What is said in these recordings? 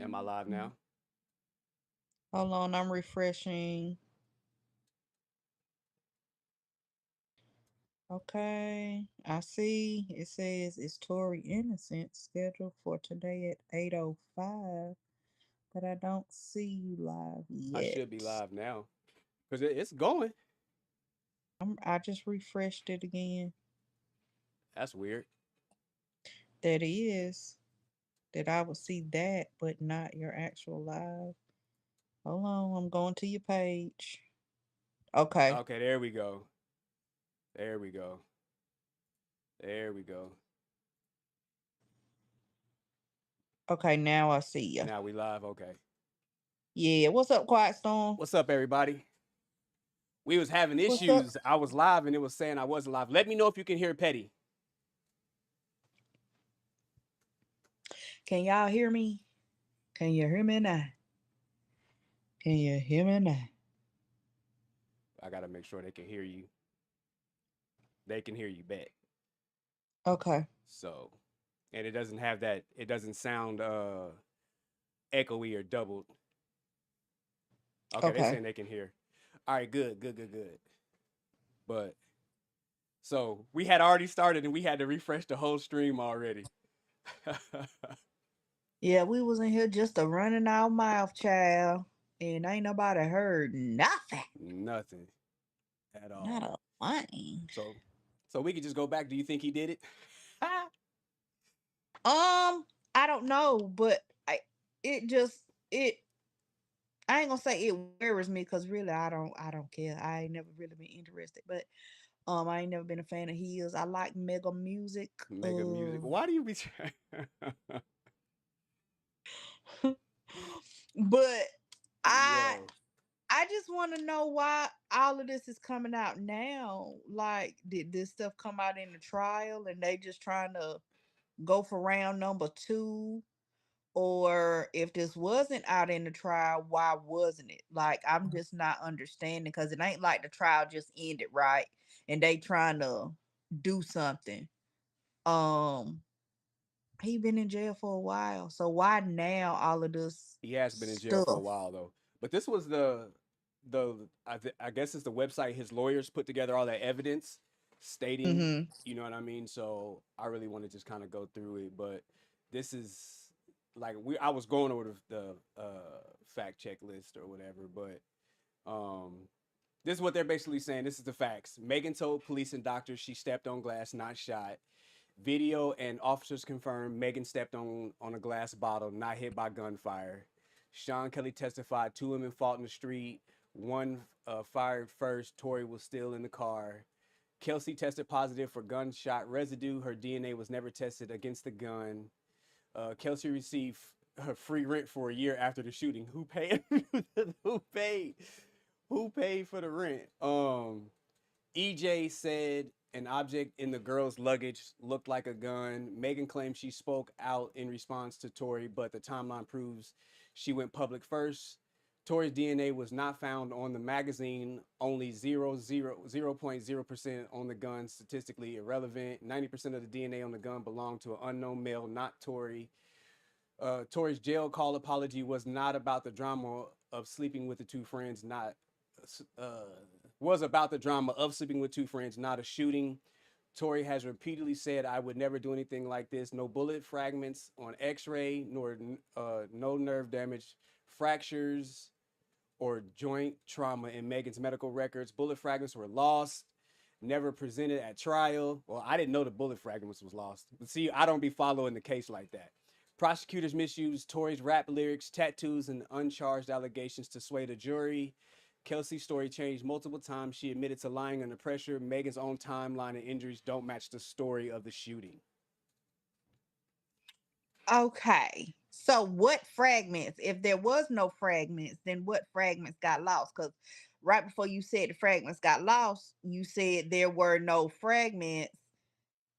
Am I live now? Hold on, I'm refreshing. Okay, I see. It says it's Tory Innocent scheduled for today at 8:05, but I don't see you live I should be yet. live now because it's going. I just refreshed it again. That's weird. That is that I would see that, but not your actual live. Hold on, I'm going to your page. Okay, Okay, there we go. There we go. There we go. okay, now I see you. Now we live. Okay. Yeah, what's up, Quiet Storm? What's up, everybody? We was having What's up? issues. I was live and it was saying I wasn't live. Let me know if you can hear Petty. Can y'all hear me? Can you hear me now? Can you hear me now? I gotta make sure they can hear you. They can hear you back. Okay. So, and it doesn't have that. It doesn't sound echoey or doubled. Okay, they Okay. saying they can hear. All right, good, good, good, good. But so we had already started and we had to refresh the whole stream already. Yeah, we was in here just a running our mouth, child, and ain't nobody heard nothing. Nothing at Not all. a thing. So so we could just go back. Do you think he did it? I don't know, but it just it. I ain't gonna say it worries me because really I don't care. I ain't never really been interested, but I ain't never been a fan of his. I like mega music. Mega music. Why do you be trying? But I Yo, I just want to know why all of this is coming out now. Like, did this stuff come out in the trial and they just trying to go for round number two? Or if this wasn't out in the trial, why wasn't it? Like, I'm just not understanding because it ain't like the trial just ended, right? And they trying to do something. Um, he been in jail for a while. So why now all of this he has been in jail for a stuff? while though. But this was the I guess it's the website his lawyers put together all that evidence stating, Mm-hmm. you know what I mean? So I really want to just kind of go through it, but this is like I was going over the fact check list or whatever, but this is what they're basically saying. This is the facts. Megan told police and doctors she stepped on glass, not shot. Video and officers confirmed Megan stepped on a glass bottle, not hit by gunfire. Sean Kelly testified two women fought in the street. One fired first. Tory was still in the car. Kelsey tested positive for gunshot residue. Her DNA was never tested against the gun. Kelsey received her free rent for a year after the shooting. Who paid? Who paid? Who paid for the rent? EJ said an object in the girl's luggage looked like a gun. Megan claimed she spoke out in response to Tory, but the timeline proves she went public first. Tory's DNA was not found on the magazine, only 0.0% on the gun, statistically irrelevant. 90% of the DNA on the gun belonged to an unknown male, not Tory. Tory's jail call apology was not about the drama of sleeping with the two friends, not uh, was about the drama of sleeping with two friends, not a shooting. Tory has repeatedly said, "I would never do anything like this. No bullet fragments on X-ray, nor no nerve damage, fractures, or joint trauma in Megan's medical records. Bullet fragments were lost, never presented at trial." Well, I didn't know the bullet fragments was lost. But see, I don't be following the case like that. Prosecutors misused Tory's rap lyrics, tattoos, and uncharged allegations to sway the jury. Kelsey's story changed multiple times. She admitted to lying under pressure. Megan's own timeline and injuries don't match the story of the shooting. Okay. So what fragments? If there was no fragments, then what fragments got lost? Because right before you said the fragments got lost, you said there were no fragments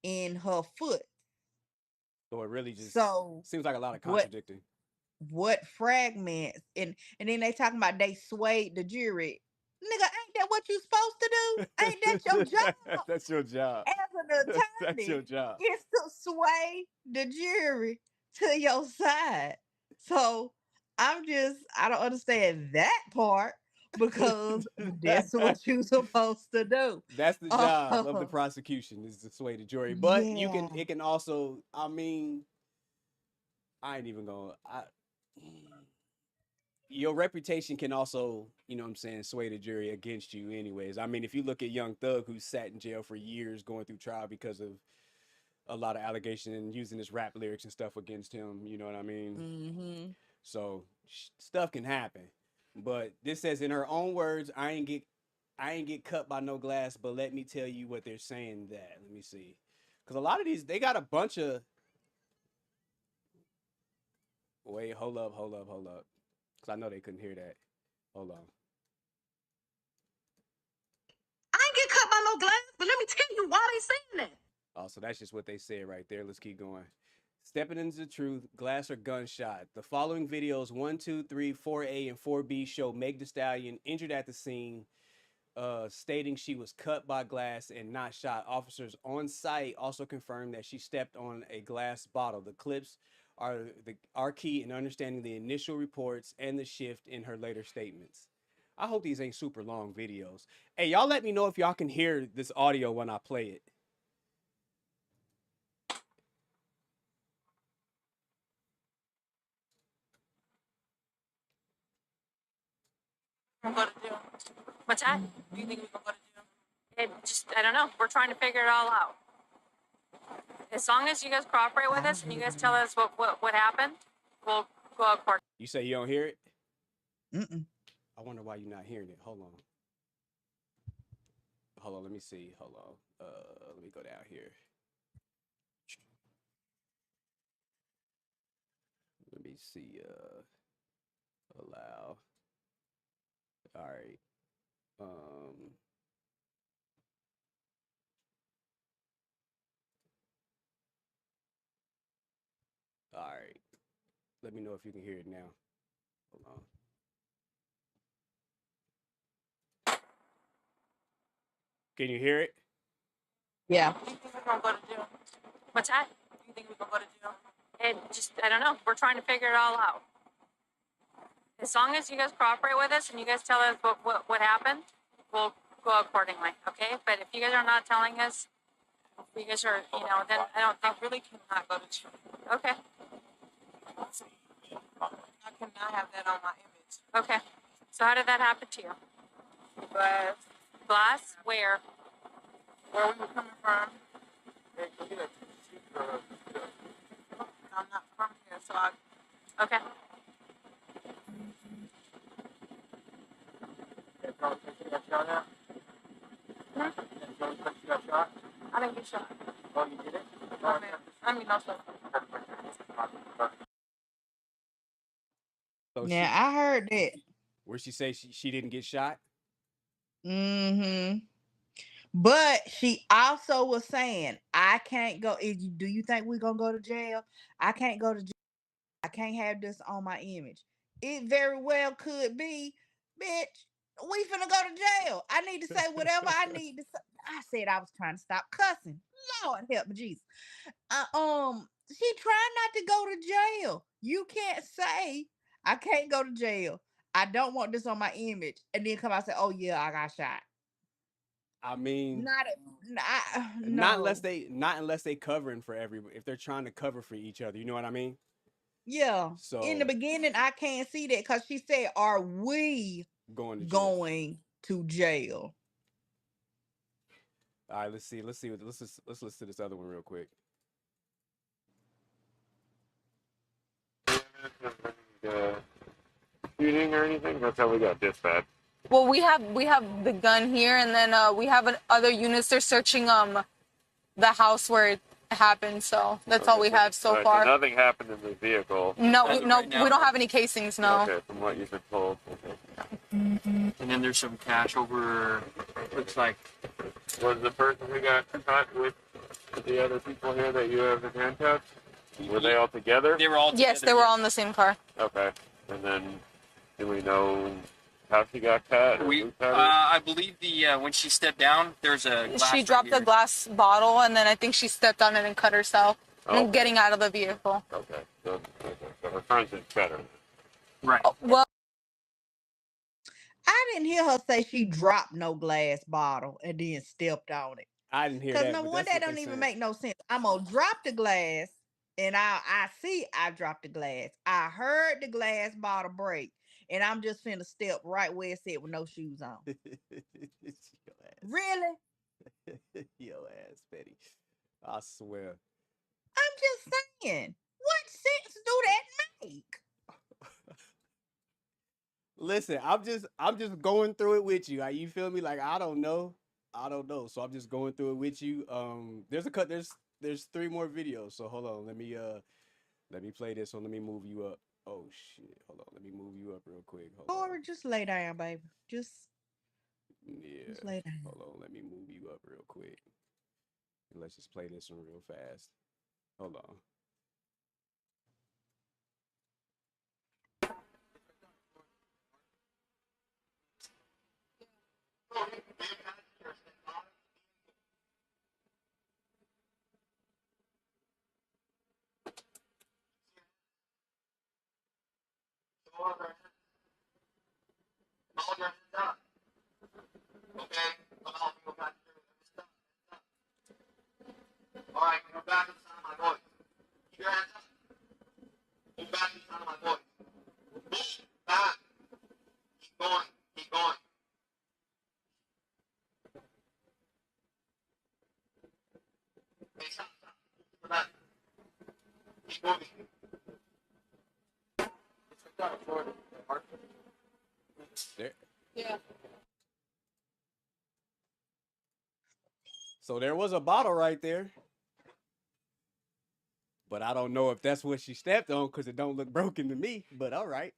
in her foot. So it really just So seems like a lot of what contradicting. what fragments? And then they talking about they swayed the jury. Nigga, ain't that what you supposed to do? Ain't that your job That's your job. as an That's your attorney? job. Is to sway the jury to your side. So I don't understand that part because that's what you're supposed to do. That's the job of the Uh, prosecution, is to sway the jury. But yeah. it can also, I mean, I ain't even gonna. Your reputation can also, you know what I'm saying, sway the jury against you anyways. I mean, if you look at Young Thug, who sat in jail for years going through trial because of a lot of allegations and using his rap lyrics and stuff against him, you know what I mean? Mm-hmm. So stuff can happen. But this says in her own words, I ain't get cut by no glass, but let me tell you what they're saying that. Let me see. Cuz a lot of these they got a bunch of wait, hold up. Cuz I know they couldn't hear that. Hold on. I ain't get cut by no glass, but let me tell you why they saying that. Oh, so that's just what they said right there. Let's keep going. Stepping into the truth, glass or gunshot. The following videos 1, 2, 3, 4A, and 4B show Meg Thee Stallion injured at the scene, stating she was cut by glass and not shot. Officers on site also confirmed that she stepped on a glass bottle. The clips are key in understanding the initial reports and the shift in her later statements. I hope these ain't super long videos. Hey, y'all let me know if y'all can hear this audio when I play it. We're gonna go to jail. What's that? Do you think we're gonna go to jail? I don't know. We're trying to figure it all out. As long as you guys cooperate with us and you guys tell us what happened, we'll go out court. You say you don't hear it? Mm-mm. I wonder why you're not hearing it. Hold on. Hold on, let me see. Hold on. Let me go down here. Let me see. Allow. All right. Um. All right. Let me know if you can hear it now. Hold on. Can you hear it? Yeah. Do you think we're gonna go to jail? What's that? Do you think we're gonna go to jail? I don't know. We're trying to figure it all out. As long as you guys cooperate with us and you guys tell us what happened, we'll go accordingly, okay? But if you guys are not telling us, if you guys are, then I don't think. I really cannot go to jail. Okay. I cannot have that on my image. Okay. So how did that happen to you? Glass. Glass? Where? Where we were coming from. I'm not from here, so I. Okay. You got shot at? You got shot? I didn't get shot. Oh, you did it? No, man. I mean, no shot. So Yeah, I heard that. where she say she didn't get shot? Mm-hmm. But she also was saying, I can't go. Do you think we're gonna go to jail? I can't go to jail. I can't have this on my image. It very well could be, bitch. We finna go to jail. I need to say whatever I need to say. I said I was trying to stop cussing. Lord help me, Jesus. She tried not to go to jail. You can't say I can't go to jail. I don't want this on my image, and then come out and say, "Oh yeah, I got shot." I mean, No. not unless they covering for everybody. If they're trying to cover for each other, you know what I mean? Yeah. In the So beginning, I can't see that because she said, "Are we going to jail. going to jail?" All right, let's see. Let's listen to this other one real quick. Shooting or anything? That's how we got dispatched. Well, we have the gun here, and then we have other units. They're searching the house where it happened. So that's all we have so far. So nothing happened in the vehicle. No, we don't have any casings. No. Okay, from what you've been told. Okay. And then there's some cash over. Looks like. Was the person who got caught with the other people here that you have in handcuffs? Were they all together? They were all together. Yes, they were all in the same car. Okay, and then do we know how she got cut? I believe when she stepped down, there's a glass. She dropped a glass bottle, and then I think she stepped on it and cut herself. And getting out of the vehicle. Okay. So but her friends is better. Right. Well, I didn't hear her say she dropped no glass bottle and then stepped on it. I didn't hear Cause that, number but one, that's that what they don't even said. make no sense. I'm gonna drop the glass, and I see I dropped the glass. I heard the glass bottle break, and I'm just finna step right where it said with no shoes on. Your ass. Really? Your ass, Betty. I swear. I'm just saying. What sense do that make? Listen, I'm just going through it with you. You feel me? Like I don't know. So I'm just going through it with you. There's 3 more videos. So hold on. Let me play this one. Let me move you up. Oh shit. Hold on. Let me move you up real quick. Hold on. Corey, just lay down, baby. Just Yeah. lay down. Hold on. Let me move you up real quick. And let's just play this one real fast. Hold on. There. yeah. So there was a bottle right there. But I don't know if that's what she stepped on because it don't look broken to me. But all right.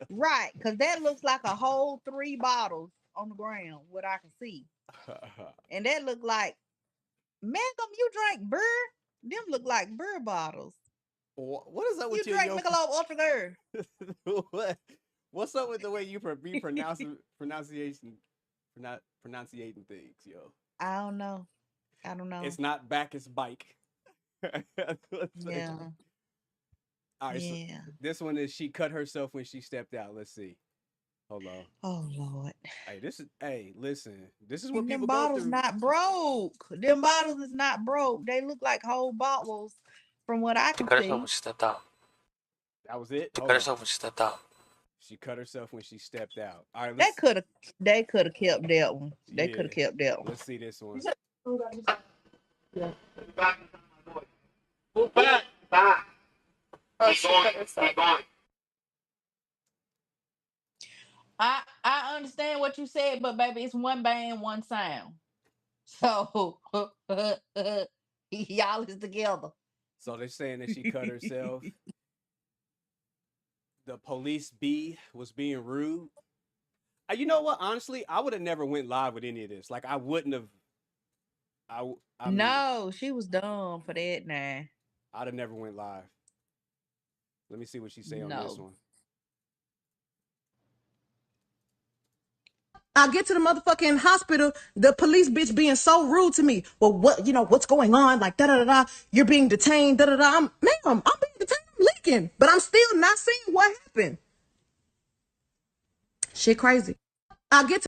Right, because that looks like a whole 3 bottles on the ground, what I can see. And that look like, Malcolm, you drank beer? Them look like beer bottles. What is up You with you, drank yo? Michelob Ultra Girl. What's up with the way you be pronunciating things, yo? I don't know. I don't know. It's not Bacchus bike. Yeah. All right, so Yeah. this one is she cut herself when she stepped out. Let's see. Hold on. Oh Lord. Listen. This is what And them people go bottles through. not broke. Them bottles is not broke. They look like whole bottles from what I She can cut herself see. when she stepped out. That was it. She Hold cut on. herself when she stepped out. She cut herself when she stepped out. All right, They let's. could have kept that one. They could Yeah. have kept that one. Let's see this one. Move back. Oh, she cut herself. I understand what you said, but baby, it's one band, one sound. So y'all is together. So they're saying that she cut herself. The police B was being rude. You know what? Honestly, I would have never went live with any of this. Like I wouldn't have. I mean, No, she was dumb for that now. I'd have never went live. Let me see what she say on this No. one. I get to the motherfucking hospital, the police bitch being so rude to me. Well, what's going on? Like, da da da da. You're being detained, da da da. Ma'am, I'm being detained. I'm leaking, but I'm still not seeing what happened. Shit, crazy. I get to.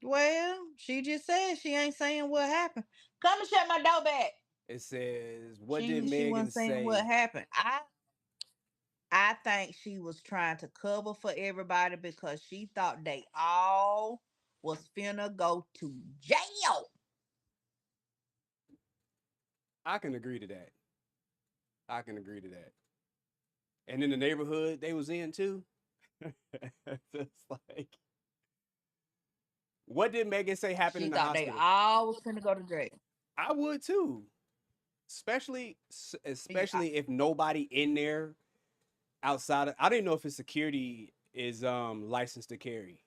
Well, she just said she ain't saying what happened. Come and shut my door back. It says, "What did She Megan wasn't saying what say?" happened. I think she was trying to cover for everybody because she thought they all was finna go to jail. I can agree to that. I can agree to that. And in the neighborhood they was in too. It's like, what did Megan say happened She in the thought they hospital? all was finna go to jail. I would too, especially if nobody in there outside of. I don't know if his security is licensed to carry,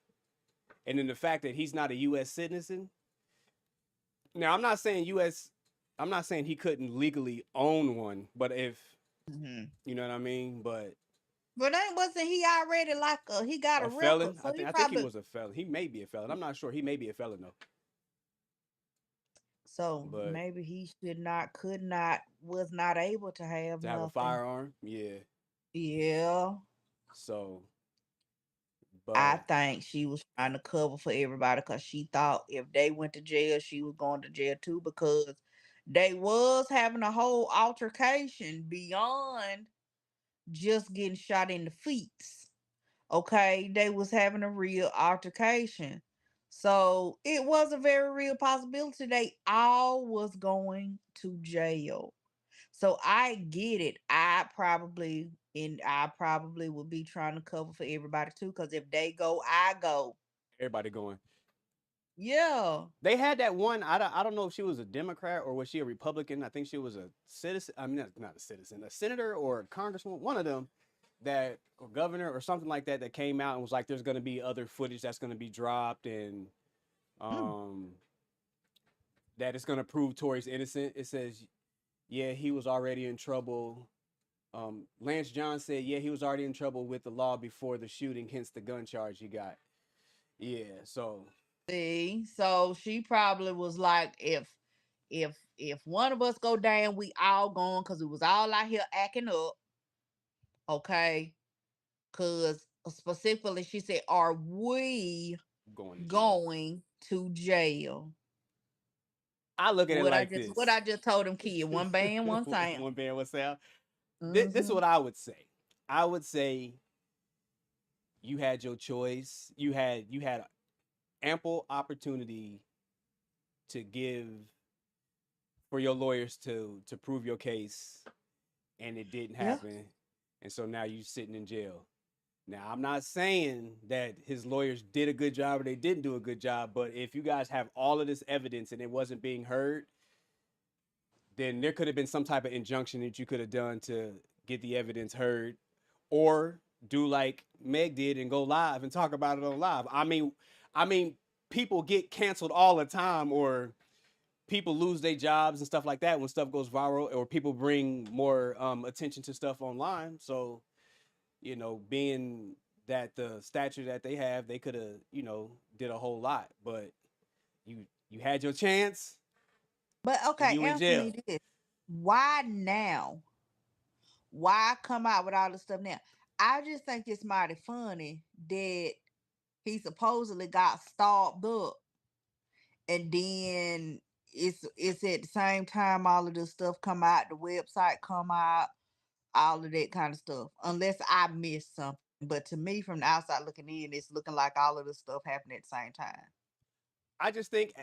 and then the fact that he's not a U.S. citizen. Now, I'm not saying U.S. I'm not saying he couldn't legally own one, but if you know what I mean, but Wasn't he already like he got a a record? felon. So he I think he probably was a felon. He may be a felon. I'm not sure. He may be a felon though. So but maybe he should not, could not, was not able to have to have a nothing. firearm, yeah. Yeah. So, I but think she was trying to cover for everybody because she thought if they went to jail, she was going to jail too, because they was having a whole altercation beyond just getting shot in the feet. Okay, they was having a real altercation. So it was a very real possibility they all was going to jail. So I get it. I probably would be trying to cover for everybody too. Cause if they go, I go. everybody going. Yeah. They had that one. I don't know if she was a Democrat or was she a Republican. I think she was a citizen. I mean, not a citizen, a senator or a congresswoman. One of them that or governor or something like that that came out and was like, "There's going to be other footage that's going to be dropped and Mm. um, that it's going to prove Tory's innocent." It says, "Yeah, he was already in trouble." Lance John said, "Yeah, he was already in trouble with the law before the shooting, hence the gun charge he got." Yeah, so See, so she probably was like, if one of us go down, we all going, cause it was all out here acting up. Okay, cause specifically she said, "Are we going to jail. going to jail?" I look at it What I like just this. what I just told them kid, one band, one sound. One band, one sound. This is Mm-hmm. what I would say. I would say you had your choice. You had ample opportunity to give for your lawyers to prove your case, and it didn't Yeah. happen, and so now you sitting in jail. Now I'm not saying that his lawyers did a good job or they didn't do a good job, but if you guys have all of this evidence and it wasn't being heard, then there could have been some type of injunction that you could have done to get the evidence heard, or do like Meg did and go live and talk about it on live. I mean, people get canceled all the time, or people lose their jobs and stuff like that when stuff goes viral, or people bring more attention to stuff online. So, being that the stature that they have, they could have, did a whole lot. But you had your chance But and okay, you in answer jail. me this. Why now? Why come out with all this stuff now? I just think it's mighty funny that he supposedly got stopped up, and then it's at the same time all of this stuff come out, the website come out, all of that kind of stuff. Unless I missed something. But to me, from the outside looking in, it's looking like all of this stuff happened at the same time. I just think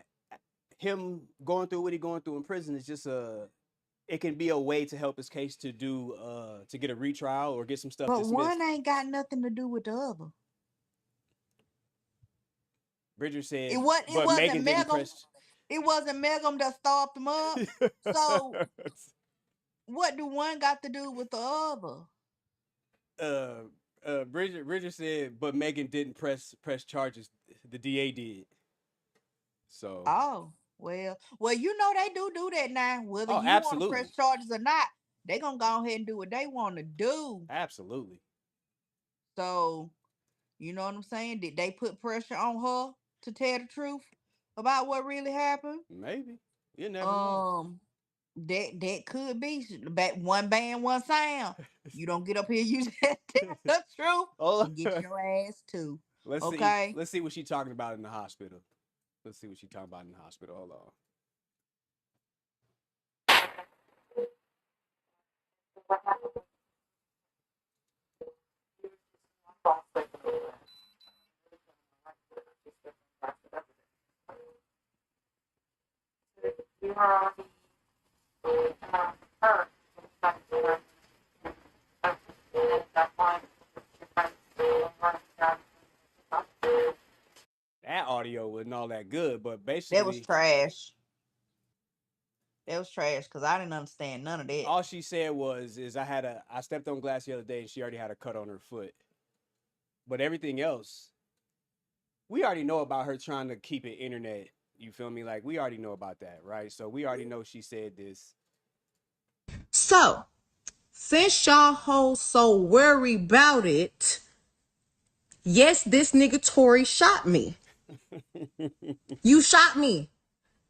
him going through what he going through in prison is just it can be a way to help his case to do to get a retrial or get some stuff But dismissed. one ain't got nothing to do with the other. Bridger It said, was it but wasn't Megan didn't Megan. press. It wasn't Megan that started them up. So what do one got to do with the other? uh, Bridger said, but Megan didn't press charges. The DA did. So, Oh, well, they do that now. Whether oh, you want to press absolutely, charges or not, they gonna go ahead and do what they want to do. absolutely, So you know what I'm saying? Did they put pressure on her to tell the truth about what really happened? maybe you never know. Um, that could be back one band, one sound. You don't get up here, you just tell the truth Oh, and get your ass too. let's see. Okay. Let's see what she's talking about in the hospital. Let's see what she's talking about in the hospital. Hold on. That audio wasn't all that good, but That was basically, trash. That was trash because I didn't understand none of that. all she said was, "Is I stepped on glass the other day and she already had a cut on her foot." But everything else, we already know about her trying to keep it internet. You feel me? Like we already know about that, right? So we already know she said this. So, since y'all hoes so worried about it, yes, this nigga Tory shot me. You shot me.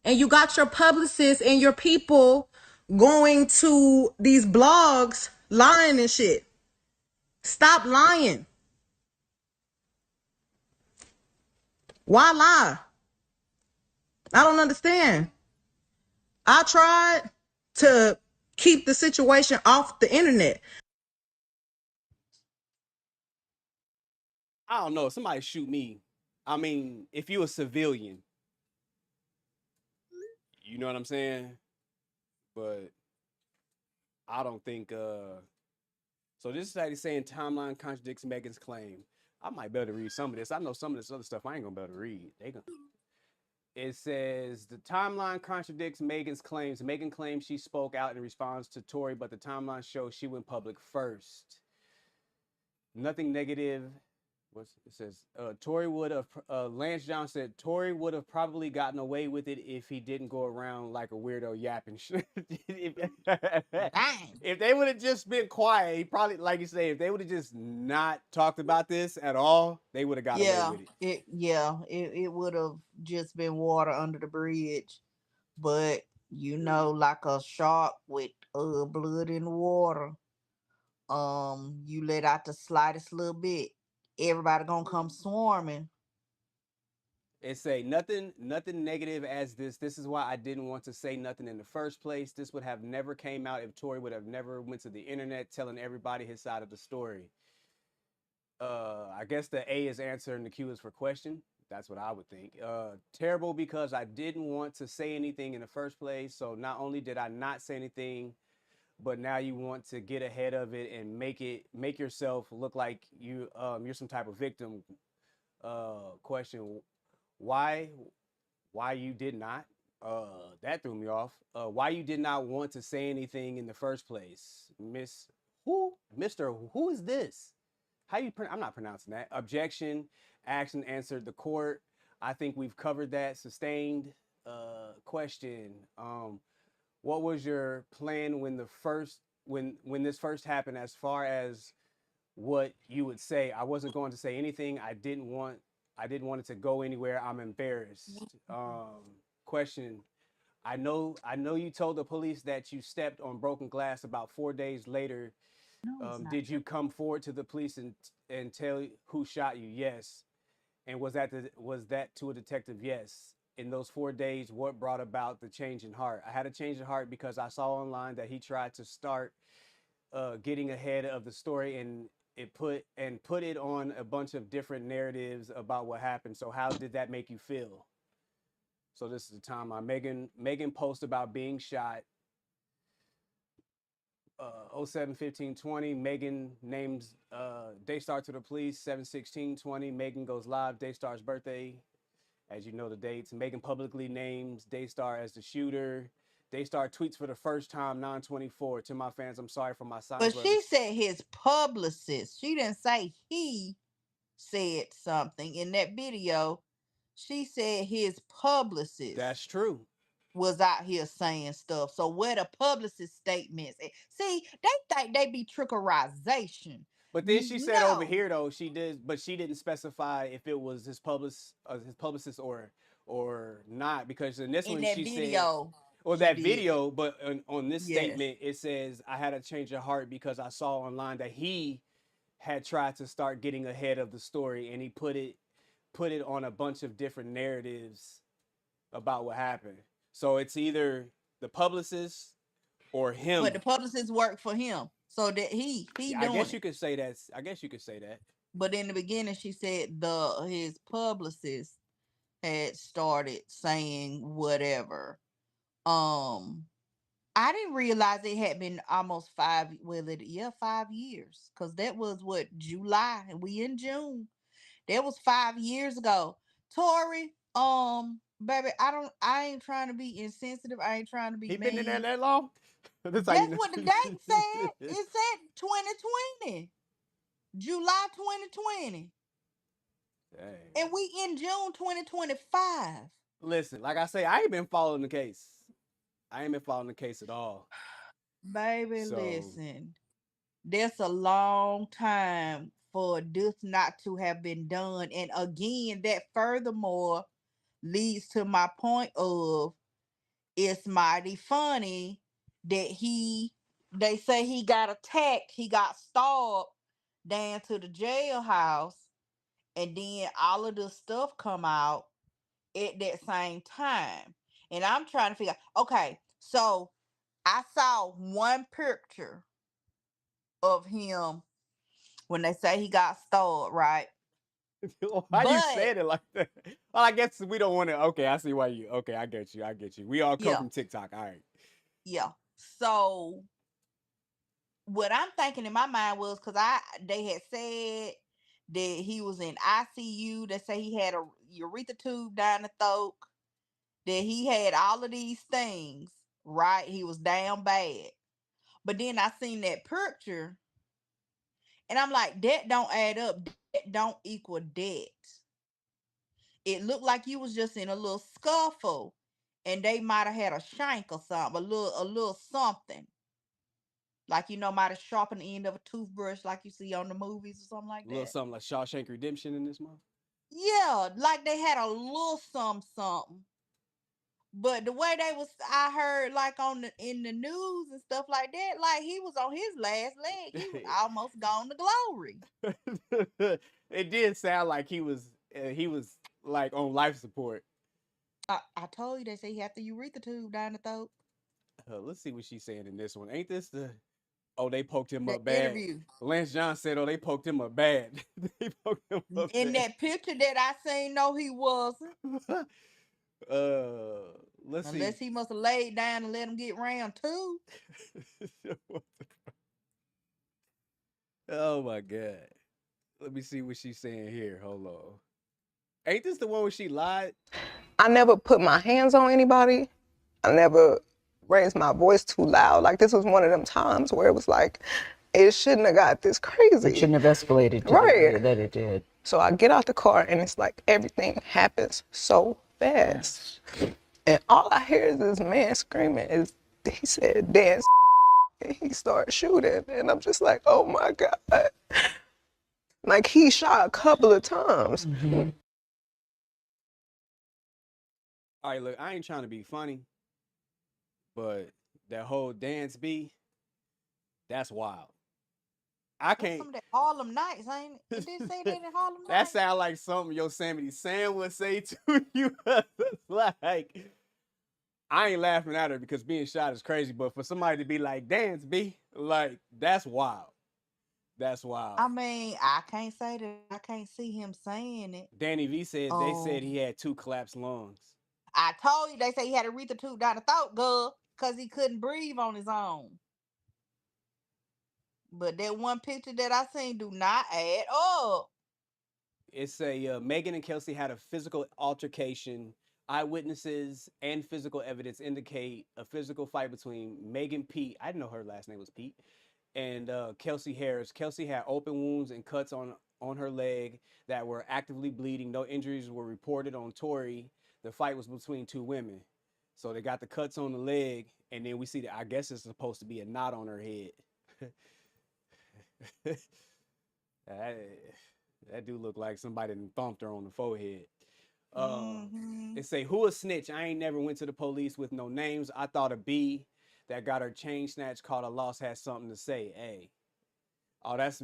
and you got your publicists and your people going to these blogs lying and shit. Stop lying. Why lie? I don't understand. I tried to keep the situation off the internet. I don't know. Somebody shoot me. I mean, if you a civilian, you know what I'm saying? But I don't think so this is how he's saying timeline contradicts Megan's claim. I might be able to read some of this. I know some of this other stuff I ain't gonna be able to read. It says the timeline contradicts Megan's claims. Megan claims she spoke out in response to Tory, but the timeline shows she went public first. Nothing negative. It says Tory would have Lance John said Tory would have probably gotten away with it if he didn't go around like a weirdo yapping shit. If they would have just been quiet, he probably, like you say, if they would have just not talked about this at all, they would have got away with it. It would have just been water under the bridge. But you know, like a shark with blood in the water, you let out the slightest little bit, everybody gonna come swarming. It say nothing negative as this. This is why I didn't want to say nothing in the first place. This would have never came out if Tory would have never went to the internet telling everybody his side of the story. I guess the A is answer and the Q is for question. That's what I would think. Terrible because I didn't want to say anything in the first place. So not only did I not say anything, but now you want to get ahead of it and make yourself look like you're some type of victim. Question: Why you did not? That threw me off. Why you did not want to say anything in the first place, Mister? Who is this? How you? I'm not pronouncing that. Objection. Action answered the court. I think we've covered that. Sustained. Question. What was your plan when this first happened? As far as what you would say, I wasn't going to say anything. I didn't want it to go anywhere. I'm embarrassed. Question. I know you told the police that you stepped on broken glass about 4 days later. Did you come forward to the police and tell who shot you? Yes. And was that to a detective? Yes. In those 4 days, what brought about the change in heart? I had a change in heart because I saw online that he tried to start getting ahead of the story and put it on a bunch of different narratives about what happened. So how did that make you feel? So this is the time Megan post about being shot. 07/15/20. Megan names Daystar to the police. 7/16/20. Megan goes live. Daystar's birthday. As you know the dates. Megan publicly names Daystar as the shooter. Daystar tweets for the first time 9/24. To my fans, I'm sorry for my silence. But she said his publicist. She didn't say he said something in that video. She said his publicist. That's true. Was out here saying stuff. So where the publicist statements at? See, they think they be trickerization. But then she said over here though she did, but she didn't specify if it was his publicist or not, because in this one she video, said, or that video, but on this statement it says I had a change of heart because I saw online that he had tried to start getting ahead of the story and he put it on a bunch of different narratives about what happened. So it's either the publicist or him. But the publicist worked for him. So that he I guess you could say that. I guess you could say that. But in the beginning she said his publicist had started saying whatever. I didn't realize it had been almost 5 years. Cause that was what, July, and we in June. That was 5 years ago. Tory, baby, I ain't trying to be insensitive. I ain't trying to be He mean. been in there that long? That's what the date said. It said 2020. July 2020. Dang. And we in June 2025. Listen, like I say, I ain't been following the case. I ain't been following the case at all. Baby, listen. That's a long time for this not to have been done. And again, that furthermore leads to my point of it's mighty funny that they say he got attacked, he got stabbed down to the jailhouse, and then all of this stuff come out at that same time. And I'm trying to figure out, okay, so I saw one picture of him when they say he got stabbed, right? Why you But saying it like that? Well, I guess we don't want to. Okay, I see why you. Okay, I get you. I get you. We all come yeah, from TikTok. All right. yeah. So what I'm thinking in my mind was, because they had said that he was in ICU. They say he had a urethra tube down the throat. That he had all of these things, right? He was down bad. But then I seen that picture, and I'm like, that don't add up. That don't equal that. It looked like you was just in a little scuffle, and they might have had a shank or something, a little something. Like, might have sharpened the end of a toothbrush like you see on the movies or something like A little that. something like Shawshank Redemption in this month. Yeah, like they had a little something. But the way I heard like in the news and stuff like that, like he was on his last leg. He was almost gone to glory. It did sound like he was like on life support. I told you they say he had the urethra tube down the throat. Let's see what she's saying in this one. Ain't this the? Oh, they poked him The up bad. interview. Lance John said, "Oh, they poked him up bad." They poked him up In bad. that picture that I seen, no, he wasn't. Let's see. Unless he must have laid down and let him get round too. Oh my god. Let me see what she's saying here. Hold on. Ain't this the one where she lied? I never put my hands on anybody. I never raised my voice too loud. Like, this was one of them times where it was like, it shouldn't have got this crazy. It shouldn't have escalated to the way that it did. So I get out the car and it's like everything happens so fast. And all I hear is this man screaming. He said, dance. And he started shooting. And I'm just like, oh my God. Like, he shot a couple of times. Mm-hmm. All right, look, I ain't trying to be funny, but that whole dance B, that's wild. I can't. Some of that Harlem Nights, ain't it? It did say that in Harlem That Nights. sound like something Yosemite Sam would say to you. Like, I ain't laughing at her because being shot is crazy, but for somebody to be like, dance B, like, that's wild. That's wild. I mean, I can't say that I can't see him saying it. Danny V said they said he had 2 collapsed lungs. I told you they say he had a urethra tube down the throat, girl, because he couldn't breathe on his own. But that one picture that I seen do not add up. It's a Megan and Kelsey had a physical altercation. Eyewitnesses and physical evidence indicate a physical fight between Megan Pete. I didn't know her last name was Pete, and Kelsey Harris. Kelsey had open wounds and cuts on her leg that were actively bleeding. No injuries were reported on Tory. The fight was between 2 women. So they got the cuts on the leg, and then we see that I guess it's supposed to be a knot on her head. That dude looked like somebody thumped her on the forehead. They say, who a snitch? I ain't never went to the police with no names. I thought a B that got her chain snatched caught a loss had something to say. Hey. Oh, that's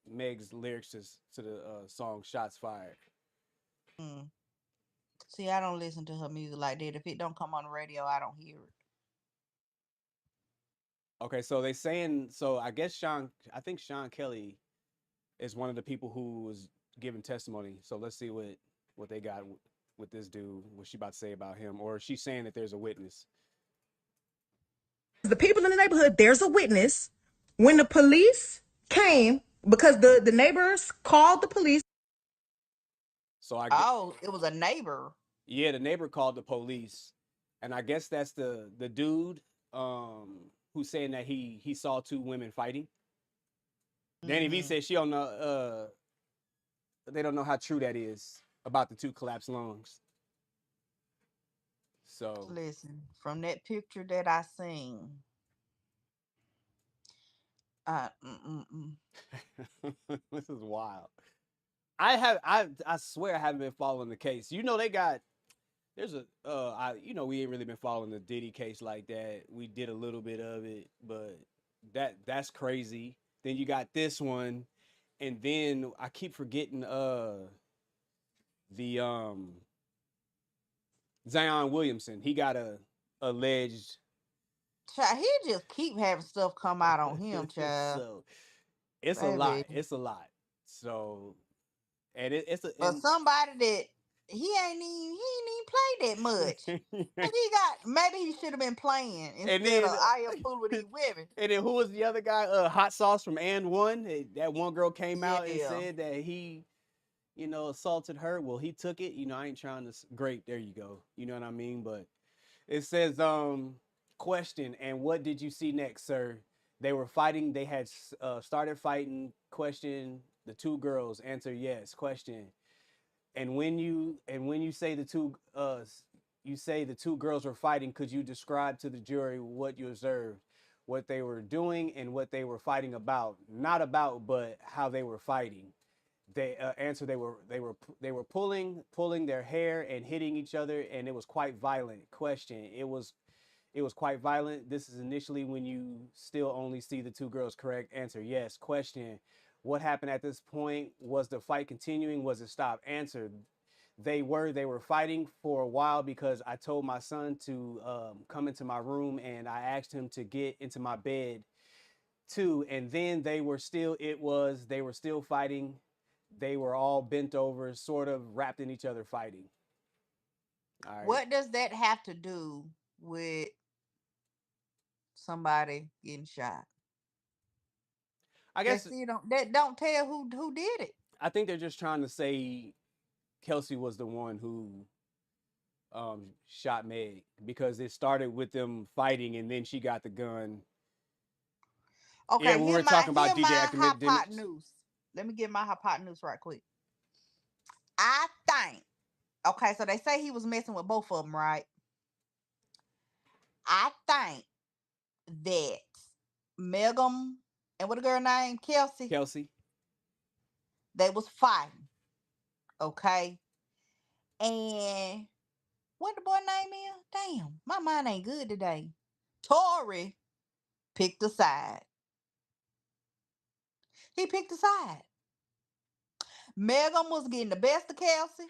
Meg's lyrics to the song Shots Fired. See, I don't listen to her music like that. If it don't come on the radio, I don't hear it. Okay, so they saying, so I guess I think Sean Kelly is one of the people who was giving testimony. So let's see what they got with this dude, what she about to say about him, or she's saying that there's a witness. The people in the neighborhood, there's a witness. When the police came, because the neighbors called the police. So it was a neighbor. Yeah, the neighbor called the police, and I guess that's the dude who's saying that he saw 2 women fighting. Danny V said she don't know. They don't know how true that is about the 2 collapsed lungs. So listen, from that picture that I seen, this is wild. I swear I haven't been following the case. You know they got There's a we ain't really been following the Diddy case like that. We did a little bit of it, but that's crazy. Then you got this one, and then I keep forgetting the Zion Williamson. He got a alleged Child, he just keep having stuff come out on him, child. so it's a lot. Baby. It's a lot. So and it's a But somebody that he ain't even play that much. He got maybe he should have been playing and instead of then I am fooling with these women. and then who was the other guy? Hot Sauce from And One. That one girl came out and Yeah. said that he, assaulted her. Well, he took it. I ain't trying to. Great, there you go. You know what I mean? But it says, question. And what did you see next, sir? They were fighting. They had started fighting. Question. The two girls answer yes. Question. And when you say the two girls were fighting, could you describe to the jury what you observed, what they were doing, and what they were fighting about? Not about, but how they were fighting. They answer they were pulling their hair and hitting each other, and it was quite violent. Question. It was quite violent. This is initially when you still only see the two girls. Correct answer. Yes. Question. What happened at this point? Was the fight continuing? Was it stopped? Answer. They were fighting for a while because I told my son to come into my room, and I asked him to get into my bed too. And then they were still fighting. They were all bent over, sort of wrapped in each other, fighting. All right. What does that have to do with somebody getting shot? I That guess still don't tell who did it. I think they're just trying to say Kelsey was the one who shot Meg, because it started with them fighting, and then she got the gun. Yeah, Okay, when we're talking about here DJ my Academics. hypotenuse. Let me get my hypotenuse right quick. I think. Okay, so they say he was messing with both of them, right? I think that Megan and what a girl named Kelsey, Kelsey. they was fighting. Okay, and what the boy name is? Damn, my mind ain't good today. Tory picked a side. He picked a side. Megan was getting the best of Kelsey.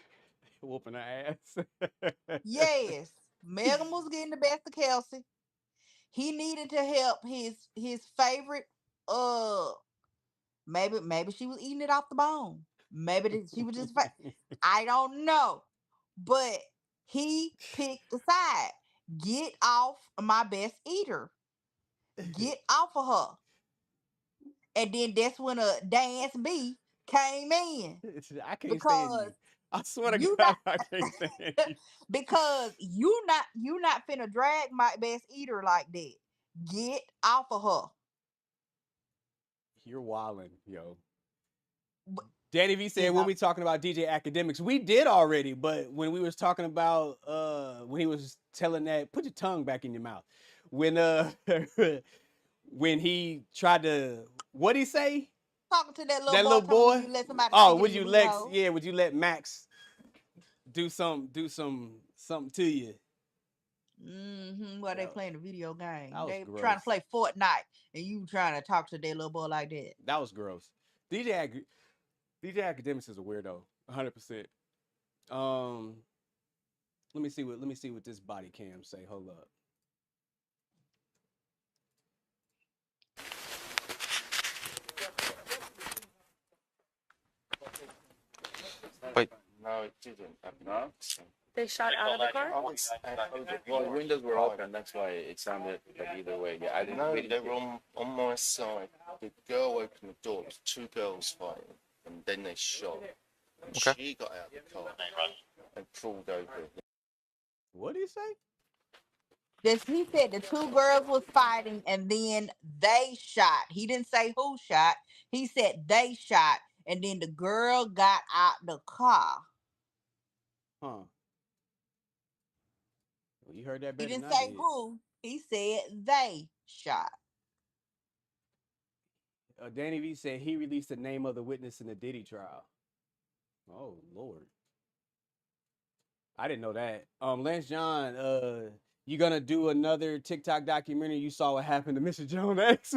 Whooping her ass. Yes, Megan was getting the best of Kelsey. He needed to help his favorite. Uh, maybe she was eating it off the bone. Maybe she was just. I don't know, but he picked a side. Get off my best eater. Get off of her. And then that's when a dance B came in I can't stand because you. I swear to you God, I can't stand not you. because you not finna drag my best eater like that. Get off of her. You're wilding, yo. But, Danny V you said when know, we talking about DJ Academics, we did already, but when we was talking about when he was telling that, put your tongue back in your mouth. When when he tried to, what'd he say? talking to that little That boy, little talking about, would boy? you let somebody Oh, stick it would in your you booty Lex? hole? Yeah, would you let Max do something to you? While they That, playing the video game. that was They trying to gross. play Fortnite and you trying to talk to that little boy like that. That was gross. DJ Academics is a weirdo, 100%. Um, let me see what this body cam say. Hold up. But no, it didn't. No? They shot out of the car? Well, the windows were open. That's why it sounded like either way. Yeah, I didn't. No, they were on my side. The girl opened the door. It was two girls fighting, and then they shot. And she got out of the car and crawled over. What did he say? He said the two girls was fighting and then they shot. He didn't say who shot. He said they shot and then the girl got out the car. Huh. Well, you heard that He better than didn't I say did. who. He said they shot. Danny V said he released the name of the witness in the Diddy trial. Oh Lord. I didn't know that. Lance John, you gonna do another TikTok documentary? You saw what happened to Mr. Jones X.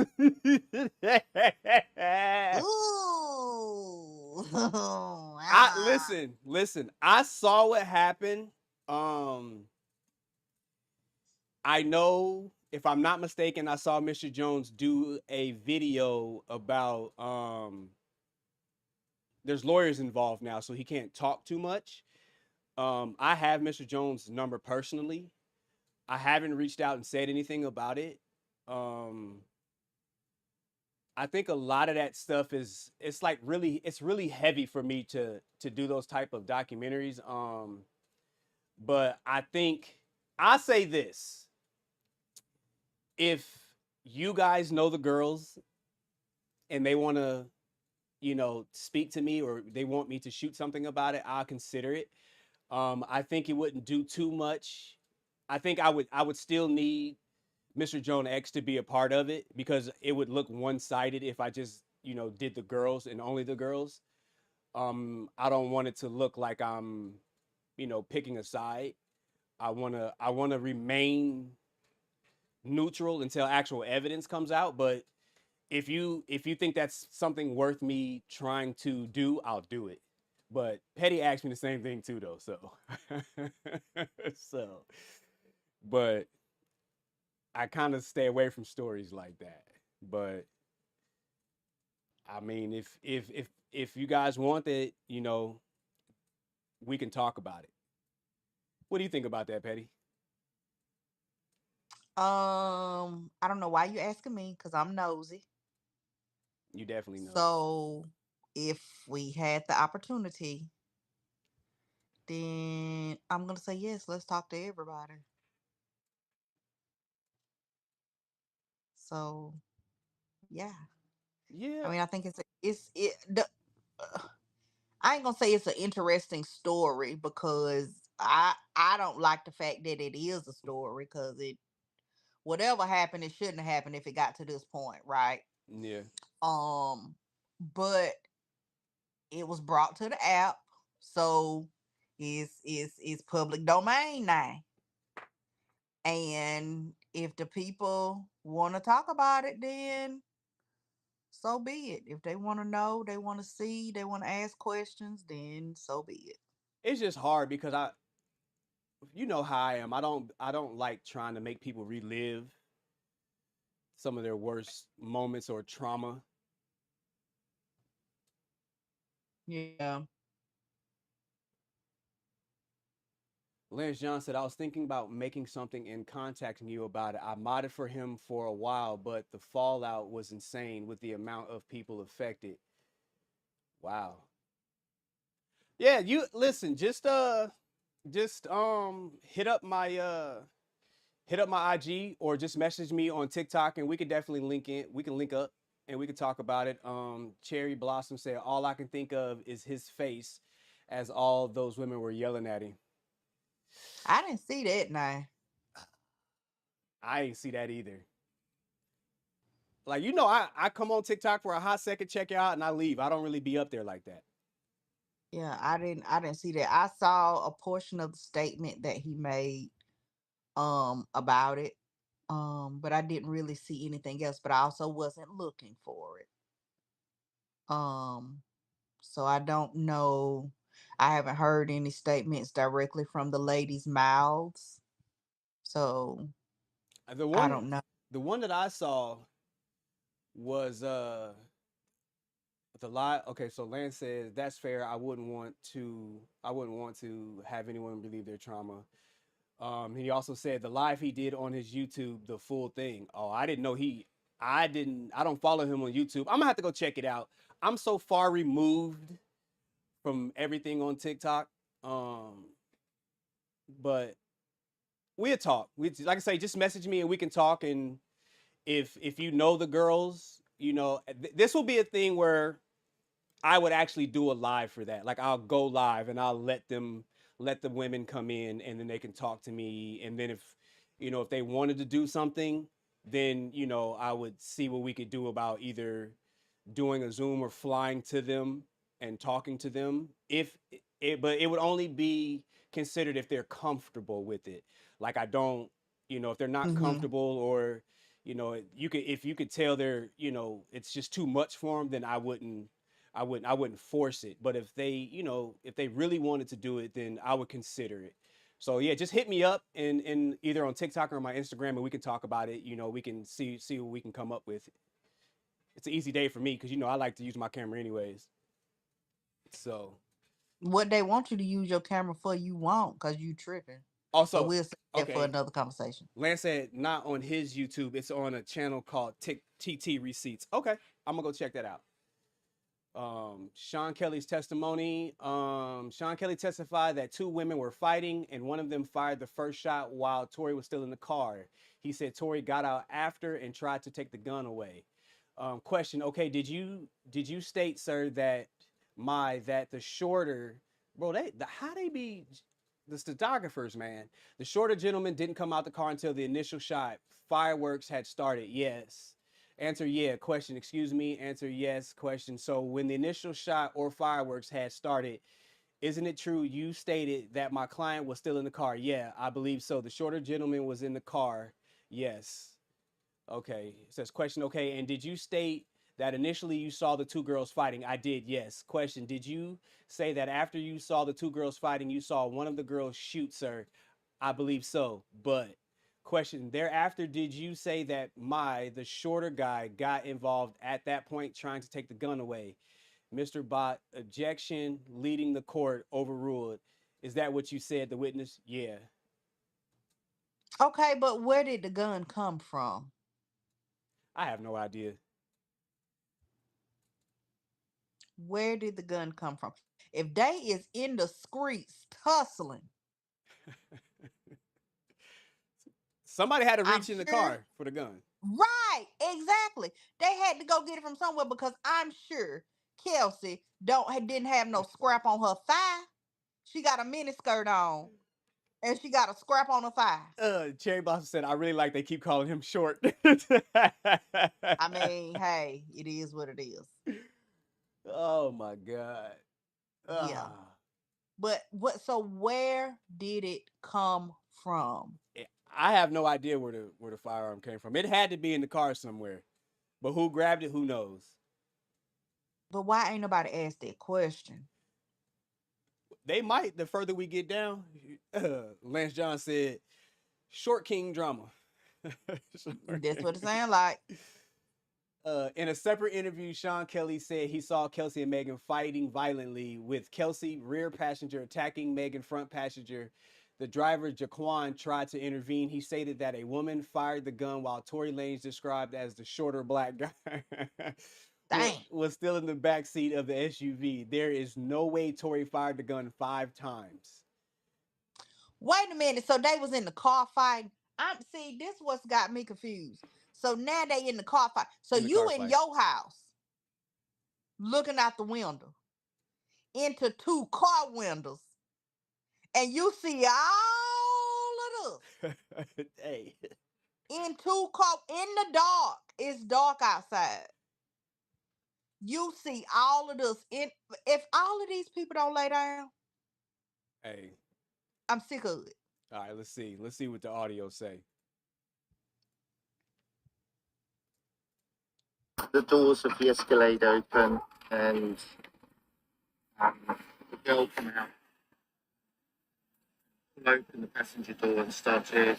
Ooh. I Ah. listen. I saw what happened. I know, if I'm not mistaken, I saw Mr. Jones do a video about there's lawyers involved now, so he can't talk too much. I have Mr. Jones' number personally. I haven't reached out and said anything about it. Um, I think a lot of that stuff is it's really heavy for me to do those type of documentaries. But I think I say this: if you guys know the girls and they want to, speak to me or they want me to shoot something about it, I'll consider it. I think it wouldn't do too much. I think I would still need Mr. Joan X to be a part of it because it would look one-sided if I just, did the girls and only the girls. I don't want it to look like I'm, picking a side. I wanna remain neutral until actual evidence comes out. But if you think that's something worth me trying to do, I'll do it. But Petty asked me the same thing too, though. So, so, but I kind of stay away from stories like that. But I mean, if you guys want it, we can talk about it. What do you think about that, Petty? I don't know why you asking me because I'm nosy. You definitely know. So if we had the opportunity, then I'm gonna say yes. Let's talk to everybody. So yeah, I Yeah, mean, I think it's it. I ain't gonna say it's an interesting story because I don't like the fact that it is a story because it whatever happened it shouldn't have happened if it got to this point, right? yeah. Um, but it was brought to the app, so it's public domain now. And if the people want to talk about it, then so be it. If they want to know, they want to see, they want to ask questions, then so be it. It's just hard because you know how I am. I don't like trying to make people relive some of their worst moments or trauma. Yeah. Lance John said, I was thinking about making something and contacting you about it. I modded for him for a while, but the fallout was insane with the amount of people affected. Wow. Yeah, you listen, just hit up my IG or just message me on TikTok and we could definitely we can link up and we can talk about it. Cherry Blossom said all I can think of is his face as all those women were yelling at him. I didn't see that now. I ain't see that either. Like, I come on TikTok for a hot second, check it out, and I leave. I don't really be up there like that. Yeah, I didn't see that. I saw a portion of the statement that he made about it. But I didn't really see anything else, but I also wasn't looking for it. Um so I don't know. I haven't heard any statements directly from the ladies' mouths. So The I one don't know. the one that I saw was the lie. Okay, so Lance says that's fair. I wouldn't want to have anyone relieve their trauma. He also said the live he did on his YouTube, the full thing. Oh, I didn't know I don't follow him on YouTube. I'm gonna have to go check it out. I'm so far removed from everything on TikTok. But we'll talk. Like I say, just message me and we can talk. And if you know the girls, this will be a thing where I would actually do a live for that. Like I'll go live and I'll let the women come in and then they can talk to me. And then if they wanted to do something, then I would see what we could do about either doing a Zoom or flying to them and talking to them. but it would only be considered if they're comfortable with it. Like I don't, if they're not Mm-hmm. comfortable, or if you could tell they're, it's just too much for them, then I wouldn't force it. But if they, if they really wanted to do it, then I would consider it. So yeah, just hit me up in either on TikTok or my Instagram, and we can talk about it. We can see what we can come up with. It's an easy day for me because I like to use my camera anyways. So What they want you to use your camera for, you won't, because you tripping. But also, we'll save that for okay, another conversation. Lance said not on his YouTube. It's on a channel called TT Receipts. Okay, I'm gonna go check that out. Sean Kelly's testimony. Sean Kelly testified that two women were fighting and one of them fired the first shot while Tory was still in the car. He said Tory got out after and tried to take the gun away. Question. Okay, did you state, sir, that the shorter bro, how they be the stenographers, man? The shorter gentleman didn't come out the car until the initial shot. Fireworks had started. Yes. Answer, yeah. Question, excuse me. Answer, yes. Question. So when the initial shot or fireworks had started, isn't it true you stated that my client was still in the car? Yeah, I believe so. The shorter gentleman was in the car. Yes. Okay. It says question, okay. And did you state that initially you saw the two girls fighting? I did, yes. Question, did you say that after you saw the two girls fighting, you saw one of the girls shoot, sir? I believe so. But question, thereafter, did you say that the shorter guy, got involved at that point trying to take the gun away? Mr. Bott, objection, leading the court, overruled. Is that what you said, the witness? Yeah. Okay, but where did the gun come from? I have no idea. Where did the gun come from? If they is in the streets tussling, Somebody had to I'm reach in the sure. car for the gun. Right, exactly. They had to go get it from somewhere, because I'm sure Kelsey didn't have no scrap on her thigh. She got a mini skirt on, and she got a scrap on her thigh. Cherry Blossom said, I really like they keep calling him short. I mean, hey, it is what it is. Oh my God. Yeah. But so where did it come from? I have no idea where the firearm came from. It had to be in the car somewhere. But who grabbed it, who knows? But why ain't nobody asked that question? They might the further we get down. Lance John said, short king drama. That's what it sounds like. In a separate interview, Sean Kelly said he saw Kelsey and Megan fighting violently, with Kelsey, rear passenger, attacking Megan, front passenger. The driver, Jaquan, tried to intervene. He stated that a woman fired the gun while Tory Lanez, described as the shorter black guy, was still in the back seat of the SUV. There is no way Tory fired the gun 5 times. Wait a minute. So they was in the car fighting. See, this what's got me confused. So now they in the car fight. So you in your house looking out the window into 2 car windows, and you see all of this. Hey. In 2 car, in the dark. It's dark outside. You see all of this. If all of these people don't lay down, Hey. I'm sick of it. All right, let's see. Let's see what the audio say. The doors of the Escalade open, and the girl came out, opened the passenger door and started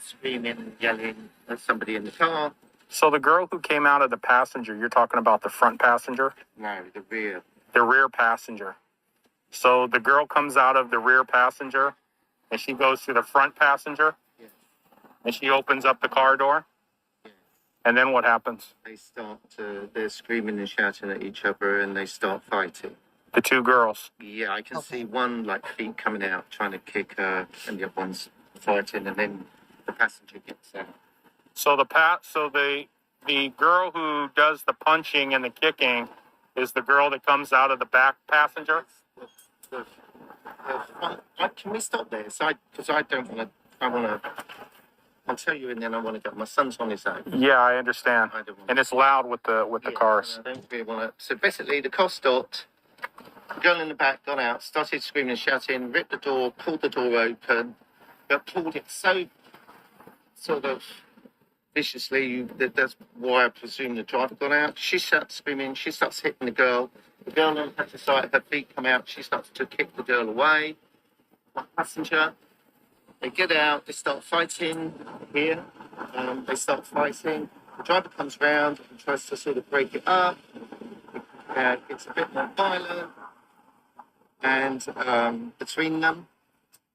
screaming and yelling at somebody in the car. So the girl who came out of the passenger, you're talking about the front passenger? No, the rear. The rear passenger. So the girl comes out of the rear passenger and she goes to the front passenger? Yes. And she opens up the car door? Yes. And then what happens? They're screaming and shouting at each other, and they start fighting. The 2 girls? Yeah, I can see one feet coming out trying to kick her, and the other one's fighting, and then the passenger gets out. So the girl who does the punching and the kicking is the girl that comes out of the back passenger? Can we stop there? Because I don't want to. I'll tell you, and then I want to go. My son's on his own. Yeah, I understand. And it's loud with the cars. I don't really want to. So basically, the car stopped. The girl in the back got out, started screaming and shouting, ripped the door, pulled the door open, but pulled it so sort of viciously that that's why I presume the driver got out. She starts screaming, she starts hitting the girl. The girl then had to side, her feet come out, she starts to kick the girl away. The passenger, they get out, they start fighting here. They start fighting. The driver comes round and tries to sort of break it up. It's a bit more violent. And between them,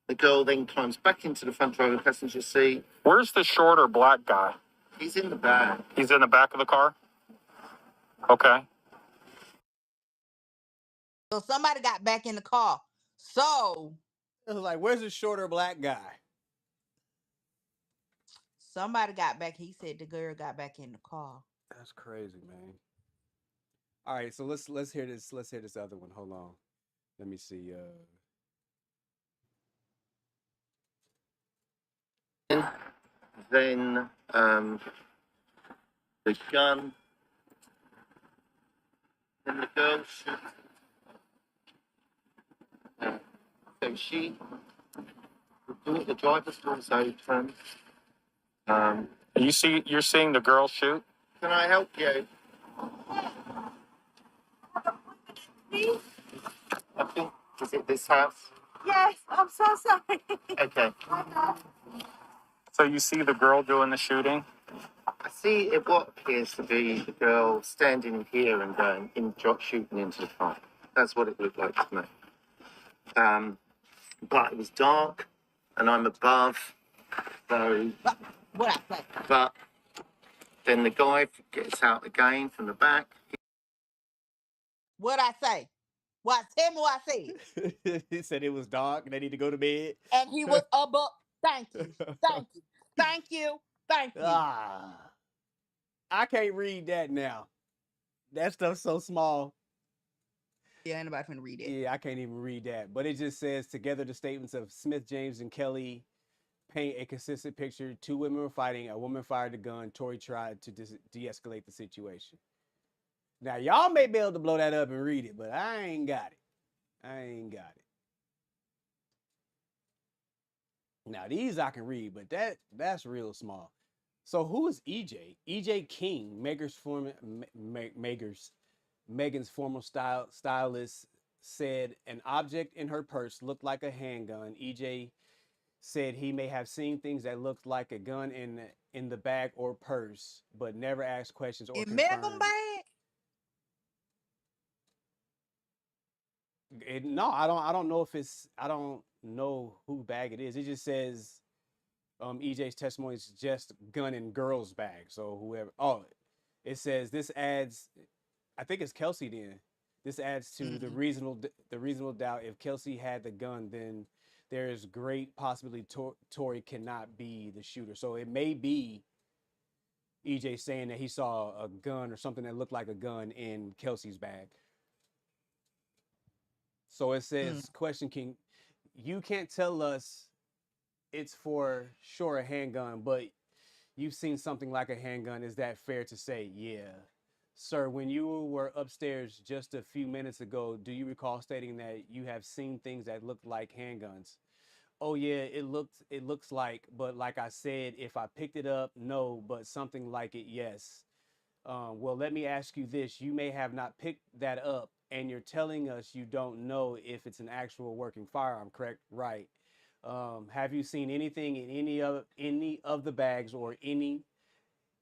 the girl then climbs back into the front driver passenger seat. Where's the shorter black guy? He's in the back. He's in the back of the car? Okay. So somebody got back in the car. So It was like, where's the shorter black guy? somebody got back. He said the girl got back in the car. That's crazy, man. All right, so let's hear this. Let's hear this other one. Hold on. Let me see. Then the gun. Then the girl shoots. So the driver's door's open. You're seeing the girl shoot? Can I help you? I think, is it this house? Yes, I'm so sorry. Okay. So you see the girl doing the shooting? I see what appears to be the girl standing here and going shooting into the fire. That's what it looked like to me. But it was dark, and I'm above, so. What I say? But then the guy gets out again from the back. What I say? What? Tell me what I said. He said it was dark. They need to go to bed. And he was above. Thank you. Thank you. Thank you. Thank you. I can't read that now. That stuff's so small. Yeah, ain't nobody finna read that. Yeah, I can't even read that. But it just says, together the statements of Smith, James, and Kelly paint a consistent picture. Two women were fighting. A woman fired a gun. Tory tried to de-escalate the situation. Now, y'all may be able to blow that up and read it, but I ain't got it. I ain't got it. Now, these I can read, but that's real small. So who is EJ? EJ King, Megan's former stylist, said an object in her purse looked like a handgun. EJ said he may have seen things that looked like a gun in the bag or purse, but never asked questions or In confirmed. Megan bag? No, I don't know if it's. I don't know who bag it is. It just says EJ's testimony is just gun in girl's bag. So whoever. Oh, it says this adds. I think it's Kelsey. Then this adds to the reasonable doubt. If Kelsey had the gun, then there is great possibility Tory cannot be the shooter. So it may be EJ saying that he saw a gun or something that looked like a gun in Kelsey's bag. So it says, question, King, you can't tell us it's for sure a handgun, but you've seen something like a handgun. Is that fair to say? Yeah. Sir, when you were upstairs just a few minutes ago, do you recall stating that you have seen things that looked like handguns? Oh yeah, it looks like, but like I said, if I picked it up, no, but something like it, yes. Well, let me ask you this. You may have not picked that up, and you're telling us you don't know if it's an actual working firearm, correct? Right. Have you seen anything in any of the bags or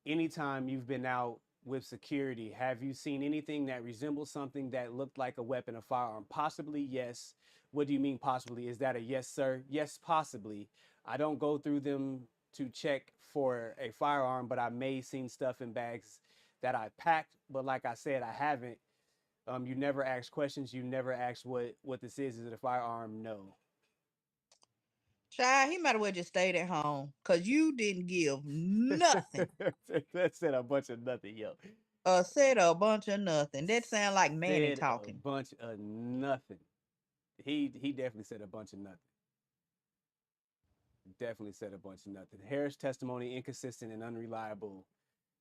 anytime you've been out with security? Have you seen anything that resembles something that looked like a weapon, a firearm? Possibly, yes. What do you mean possibly? Is that a yes, sir? Yes, possibly. I don't go through them to check for a firearm, but I may seen stuff in bags that I packed, but like I said, I haven't. You never ask questions. You never ask what this is. Is it a firearm? No. Child, he might as well just stayed at home because you didn't give nothing. That said a bunch of nothing, yo. Said a bunch of nothing. That sound like Manny Said talking. a bunch of nothing. He definitely said a bunch of nothing. Definitely said a bunch of nothing. Harris' testimony inconsistent and unreliable.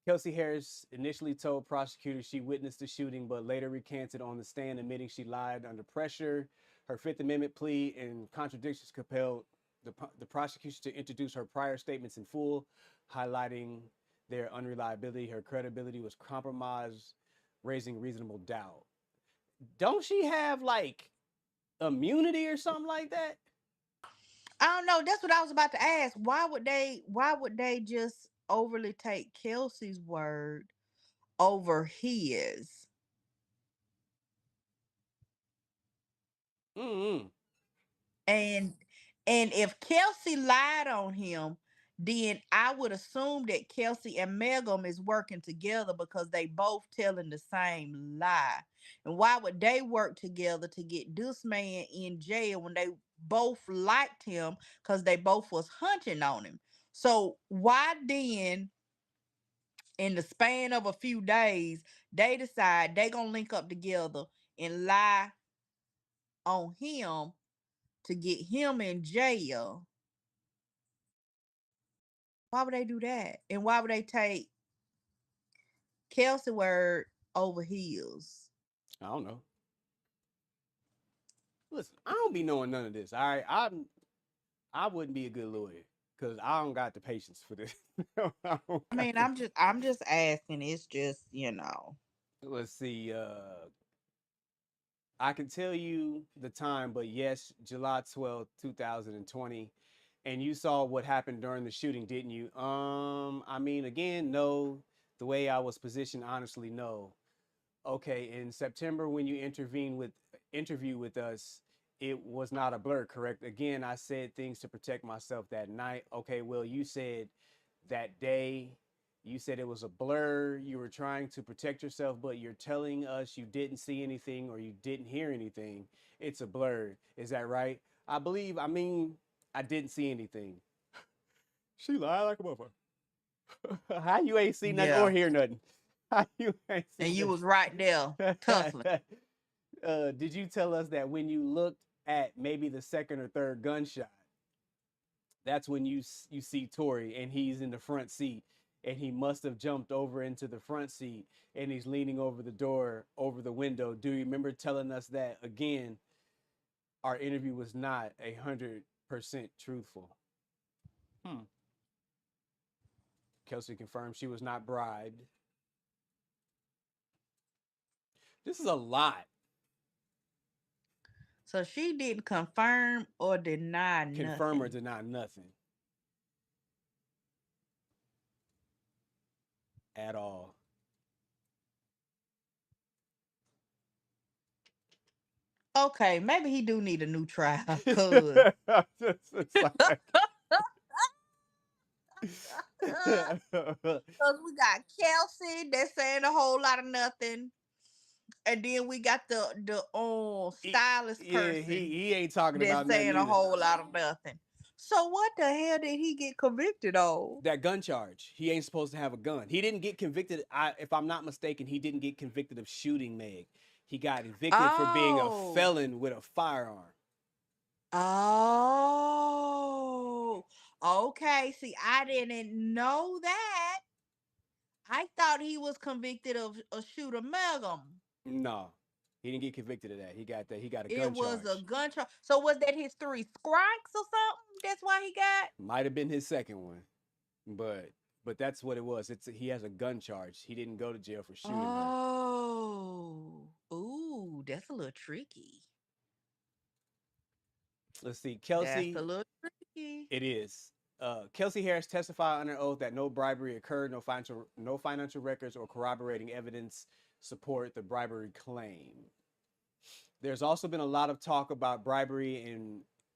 Kelsey Harris initially told prosecutors she witnessed the shooting, but later recanted on the stand, admitting she lied under pressure. Her Fifth Amendment plea and contradictions compelled the prosecution to introduce her prior statements in full, highlighting their unreliability. Her credibility was compromised, raising reasonable doubt. Don't she have like immunity or something like that? I don't know. That's what I was about to ask. Why would they just overly take Kelsey's word over his? Mm-hmm. And and if Kelsey lied on him, then I would assume that Kelsey and Megan is working together because they both telling the same lie. And why would they work together to get this man in jail when they both liked him because they both was hunting on him? So why then in the span of a few days they decide they gonna link up together and lie on him to get him in jail? Why would they do that? And why would they take Kelsey word over his? I don't know. Listen, I don't be knowing none of this. All right, I wouldn't be a good lawyer because I don't got the patience for this. I don't I got mean, the- I'm just asking. It's just. Let's see. I can tell you the time, but yes, July 12th, 2020. And you saw what happened during the shooting, didn't you? I mean, again, no. The way I was positioned, honestly, no. Okay, in September when you interview with us, it was not a blur, correct? Again, I said things to protect myself that night. Okay, well, you said that day, you said it was a blur. You were trying to protect yourself, but you're telling us you didn't see anything or you didn't hear anything. It's a blur. Is that right? I mean, I didn't see anything. She lied like a motherfucker. How you ain't see nothing or Yeah. hear nothing? How you ain't And see you was right there, tussling. nothing? Did you tell us that when you looked at maybe the second or third gunshot, that's when you see Tory and he's in the front seat and he must have jumped over into the front seat and he's leaning over the door over the window? Do you remember telling us that? Again, our interview was not 100% truthful. Hmm. Kelsey confirmed she was not bribed. This is a lot. So she didn't confirm or deny Confirm or nothing. deny nothing at all. Okay, maybe he do need a new trial, cause It's like- cause we got Kelsey that's saying a whole lot of nothing, and then we got the stylist Yeah, person he ain't talking that's about nothing saying a either. whole lot of nothing. So what the hell did he get convicted of? That gun charge. He ain't supposed to have a gun. He didn't get convicted. If I'm not mistaken, he didn't get convicted of shooting Meg. He got convicted for being a Oh, felon with a firearm. oh, okay. See, I didn't know that. I thought he was convicted of a shooter Melgum. No, he didn't get convicted of that. He got that. He got a It gun was a charge. gun charge. So was that his three strikes or something? That's why he got. Might have been his second one, but that's what it was. He has a gun charge. He didn't go to jail for shooting her. Oh, ooh, that's a little tricky. Let's see, That's a Kelsey. little tricky. It is. Kelsey Harris testified under oath that no bribery occurred, no financial records or corroborating evidence support the bribery claim. There's also been a lot of talk about bribery,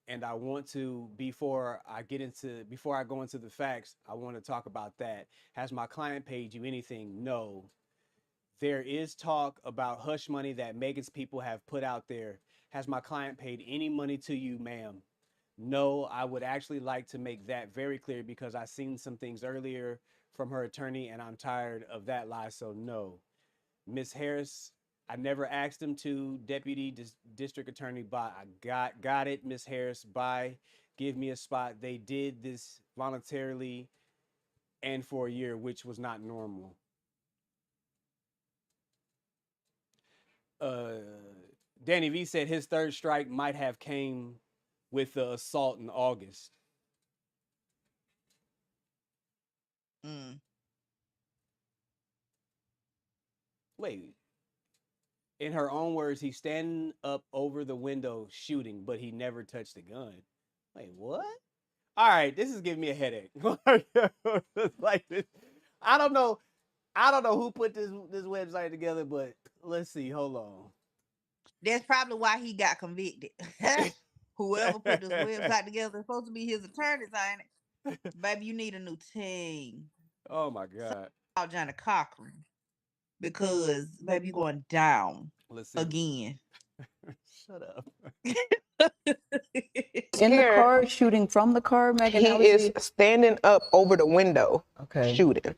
and I want to, before I go into the facts, I want to talk about that. Has my client paid you anything? No. There is talk about hush money that Megan's people have put out there. Has my client paid any money to you, ma'am? No, I would actually like to make that very clear because I seen some things earlier from her attorney and I'm tired of that lie. So no. Miss Harris, I never asked him to, Deputy District Attorney. Bye. I got it, Miss Harris. Bye. Give me a spot. They did this voluntarily. and for a year, which was not normal. Uh, Danny V said his third strike might have came with the assault in August. Mm. Wait, in her own words, he's standing up over the window shooting, but he never touched the gun. Wait, what? All right, this is giving me a headache. Like, I don't know. I don't know who put this website together, but let's see. Hold on. That's probably why he got convicted. Whoever put this website together is supposed to be his attorneys, ain't it? Baby, you need a new team. Oh my God. Call Johnny Cochran. Because, baby, you're going down Listen. again. Shut up. In the car, shooting from the car, Megan? He is standing up over the window, shooting.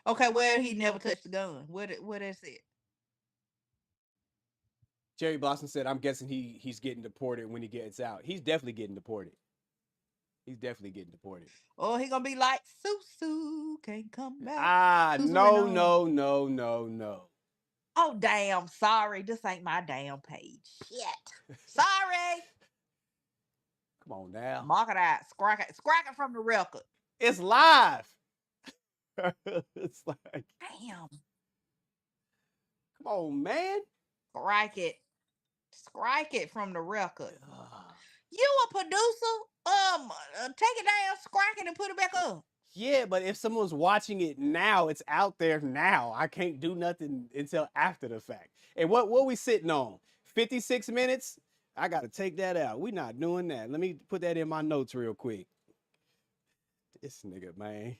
Okay, well, he never touched the gun. What is it? Jerry Blossom said, I'm guessing he's getting deported when he gets out. He's definitely getting deported. He's definitely getting deported. Oh, he gonna be like, Sue can't come back. Ah, no. Oh, damn. Sorry. This ain't my damn page. Shit. Sorry. Come on now. Mark it out. Scrack it from the record. It's live. It's like, damn. Come on, man. Strike it from the record. You a producer? Take it down, scrack it, and put it back up. Yeah, but if someone's watching it now, it's out there now. I can't do nothing until after the fact. And what we sitting on? 56 minutes? I got to take that out. We not doing that. Let me put that in my notes real quick. This nigga, man.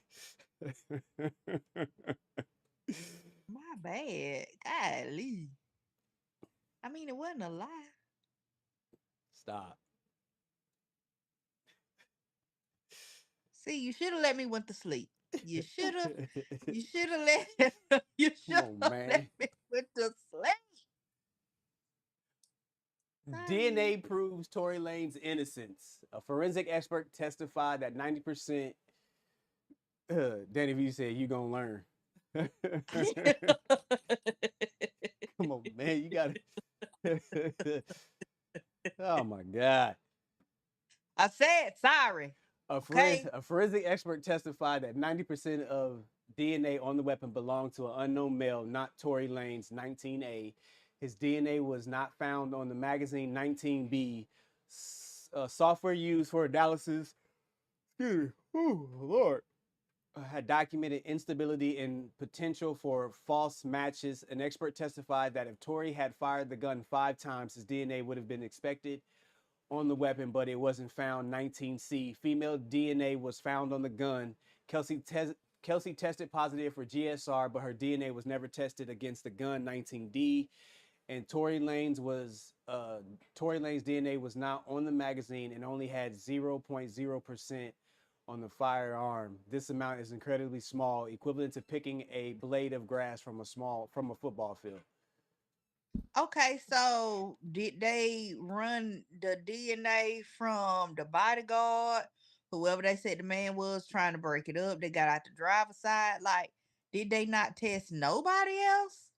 My bad. Golly. I mean, it wasn't a lie. Stop. See, you should have let me went to sleep. You should have let me went to sleep. DNA proves Tory Lane's innocence. A forensic expert testified that 90%. Danny V said, "You gonna learn." Come on, man, you got it. Oh my God. I said sorry. A forensic expert testified that 90% of DNA on the weapon belonged to an unknown male, not Tory Lane's 19A. His DNA was not found on the magazine 19B. Software used for analysis, Lord, had documented instability and potential for false matches. An expert testified that if Tory had fired the gun 5 times, his DNA would have been expected on the weapon, but it wasn't found. 19C. Female DNA was found on the gun. Kelsey tested positive for GSR, but her DNA was never tested against the gun. 19D. And Tory Lane's DNA was not on the magazine and only had 0.0% on the firearm. This amount is incredibly small, equivalent to picking a blade of grass from a football field. Okay, so did they run the DNA from the bodyguard, whoever they said the man was trying to break it up? They got out the driver's side. Like, did they not test nobody else?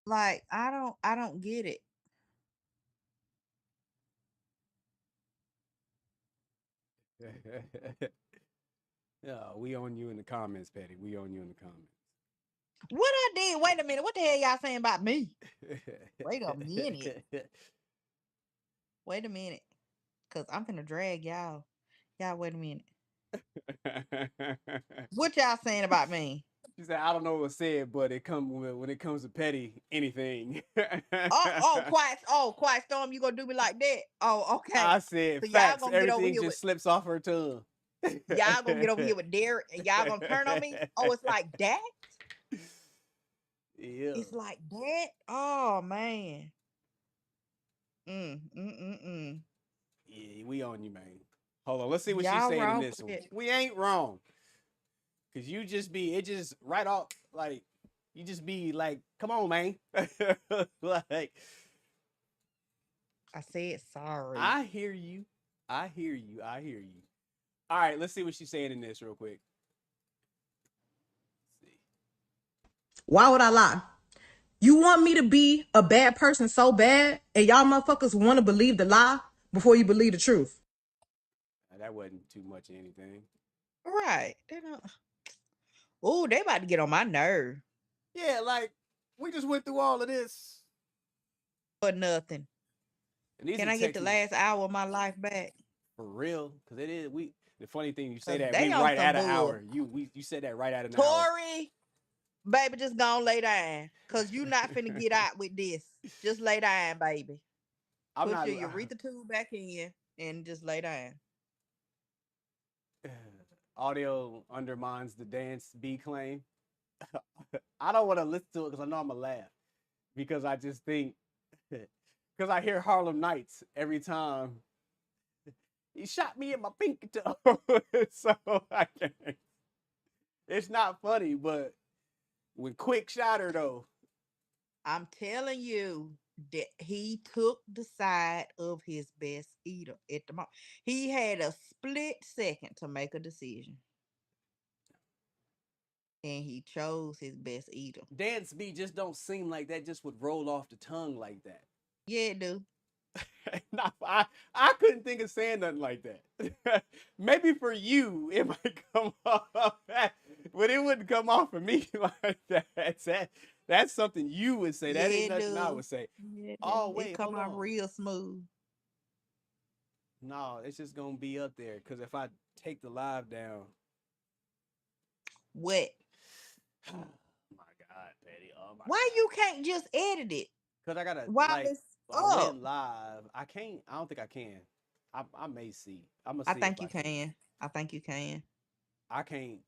Like, I don't get it. Yeah, we on you in the comments, Patty. We on you in the comments. What I did? Wait a minute. What the hell y'all saying about me? Wait a minute. Wait a minute. Cause I'm gonna drag y'all. Y'all wait a minute. What y'all saying about me? She said, I don't know what was said, but when it comes to Petty, anything. Quiet Storm, you gonna do me like that? Oh, okay. I said so facts. Y'all gonna Everything just slips off her tongue. Y'all gonna get over here with Derek and y'all gonna turn on me? Oh, it's like that? Yeah. It's like that? Oh man. Yeah, we on you, man. Hold on, let's see what she's saying in this one. We ain't wrong. Cause you just be right off, like you just be like, come on, man. Like I said sorry. I hear you. I hear you. I hear you. All right, let's see what she's saying in this real quick. Let's see. Why would I lie? You want me to be a bad person so bad, and y'all motherfuckers want to believe the lie before you believe the truth. That wasn't too much of anything. Right. They don't. Oh, they about to get on my nerve Yeah, like we just went through all of this. for nothing. And these Can are I get the texts last hour of my life back? for real, because it is we. The funny thing you say Cause that we they on right some at an bull. hour. You said that right at an hour. Tory, baby, just gonna lay down. Cause you not finna get out with this. Just lay down, baby. I'm Put not. your urethra tube back in and just lay down. Audio undermines the dance B claim. I don't want to listen to it because I know I'm gonna laugh because I just think because I hear Harlem Nights every time. He shot me in my pinky toe, so I can't. It's not funny, but when Quick shot her though, I'm telling you that he took the side of his best eater at the moment. He had a split second to make a decision. And he chose his best eater. dance B just don't seem like that. Just would roll off the tongue like that. Yeah, it do. Not, I couldn't think of saying nothing like that. Maybe for you it might come off, but it wouldn't come off for me like that. That's something you would say. Yeah, That ain't it nothing I do. would say. Yeah, it do. Oh It wait, come hold out on. real smooth. No, it's just gonna be up there because if I take the live down, What? oh my God, Patty. Oh my Why God. you can't just edit it Because I gotta while like it's I up? went live. I can't. I don't think I can. I may see. I'm gonna I see if think you I can. can. I think you can. I can't.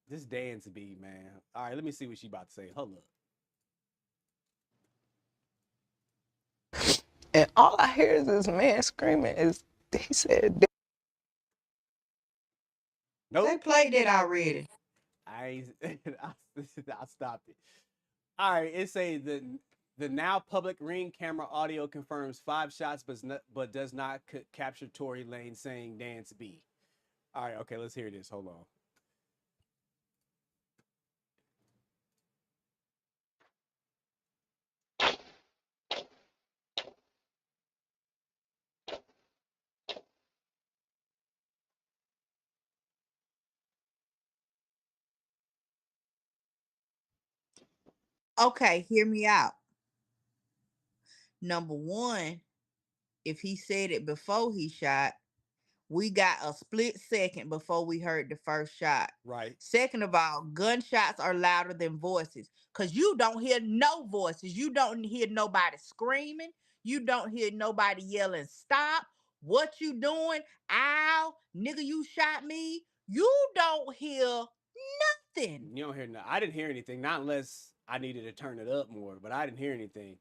This dance be man. All right, let me see what she about to say. Hold up. And all I hear is this man screaming. He said, Nope. They played it already. I I stopped it. All right, it say the now public Ring camera audio confirms 5 shots, but does not capture Tory Lane saying "Dance B." All right, okay, let's hear this. Hold on. Okay, hear me out. Number one, if he said it before he shot, we got a split second before we heard the first shot. Right. Second of all, gunshots are louder than voices because you don't hear no voices. You don't hear nobody screaming. You don't hear nobody yelling, stop. What you doing? Ow, nigga, you shot me. You don't hear nothing. You don't hear no. I didn't hear anything, not unless I needed to turn it up more. But I didn't hear anything.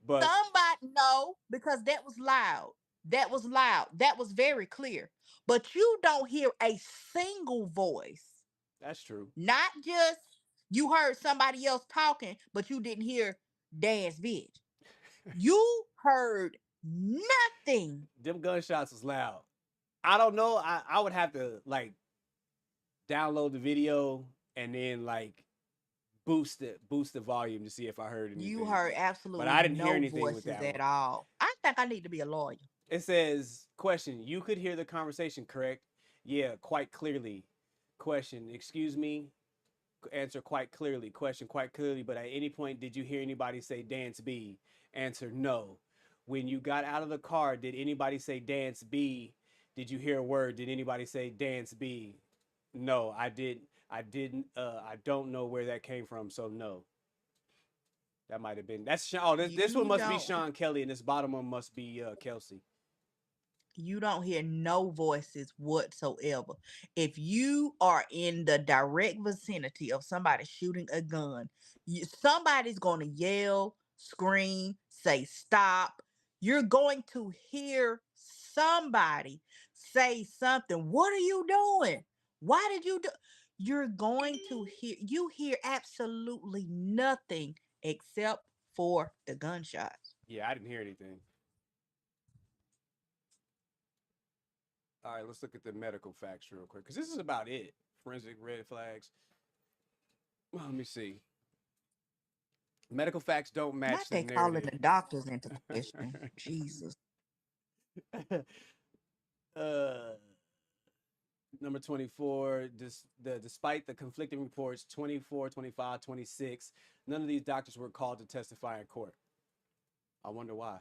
But Somebody no, because that was loud. That was loud. That was very clear. But you don't hear a single voice. that's true. Not just you heard somebody else talking, but you didn't hear Dan's bitch. You heard nothing. Them gunshots was loud. I don't know. I would have to like download the video and then like boost the volume to see if I heard anything. You heard But absolutely I didn't hear no anything with voices that at one. all. I think I need to be a lawyer. It says, question, you could hear the conversation, correct? Yeah, quite clearly. Question, excuse me? Answer quite clearly. Question, quite clearly. But at any point, did you hear anybody say dance B? Answer, no. When you got out of the car, did anybody say dance B? Did you hear a word? Did anybody say dance B? No, I didn't. I didn't. I don't know where that came from, so no. That might have been. That's Sean. Oh, this one You must be don't Sean Kelly, and this bottom one must be Kelsey. you don't hear no voices whatsoever. If you are in the direct vicinity of somebody shooting a gun, somebody's going to yell, scream, say stop. You're going to hear somebody say something. What are you doing? Why did you do? You're going to hear absolutely nothing except for the gunshots. Yeah, I didn't hear anything. All right, let's look at the medical facts real quick because this is about it. Forensic red flags. Well, let me see. Medical facts don't match Not the they calling narrative. the doctors into question. Jesus. uh, Number 24, despite the conflicting reports 24, 25, 26, none of these doctors were called to testify in court. I wonder why.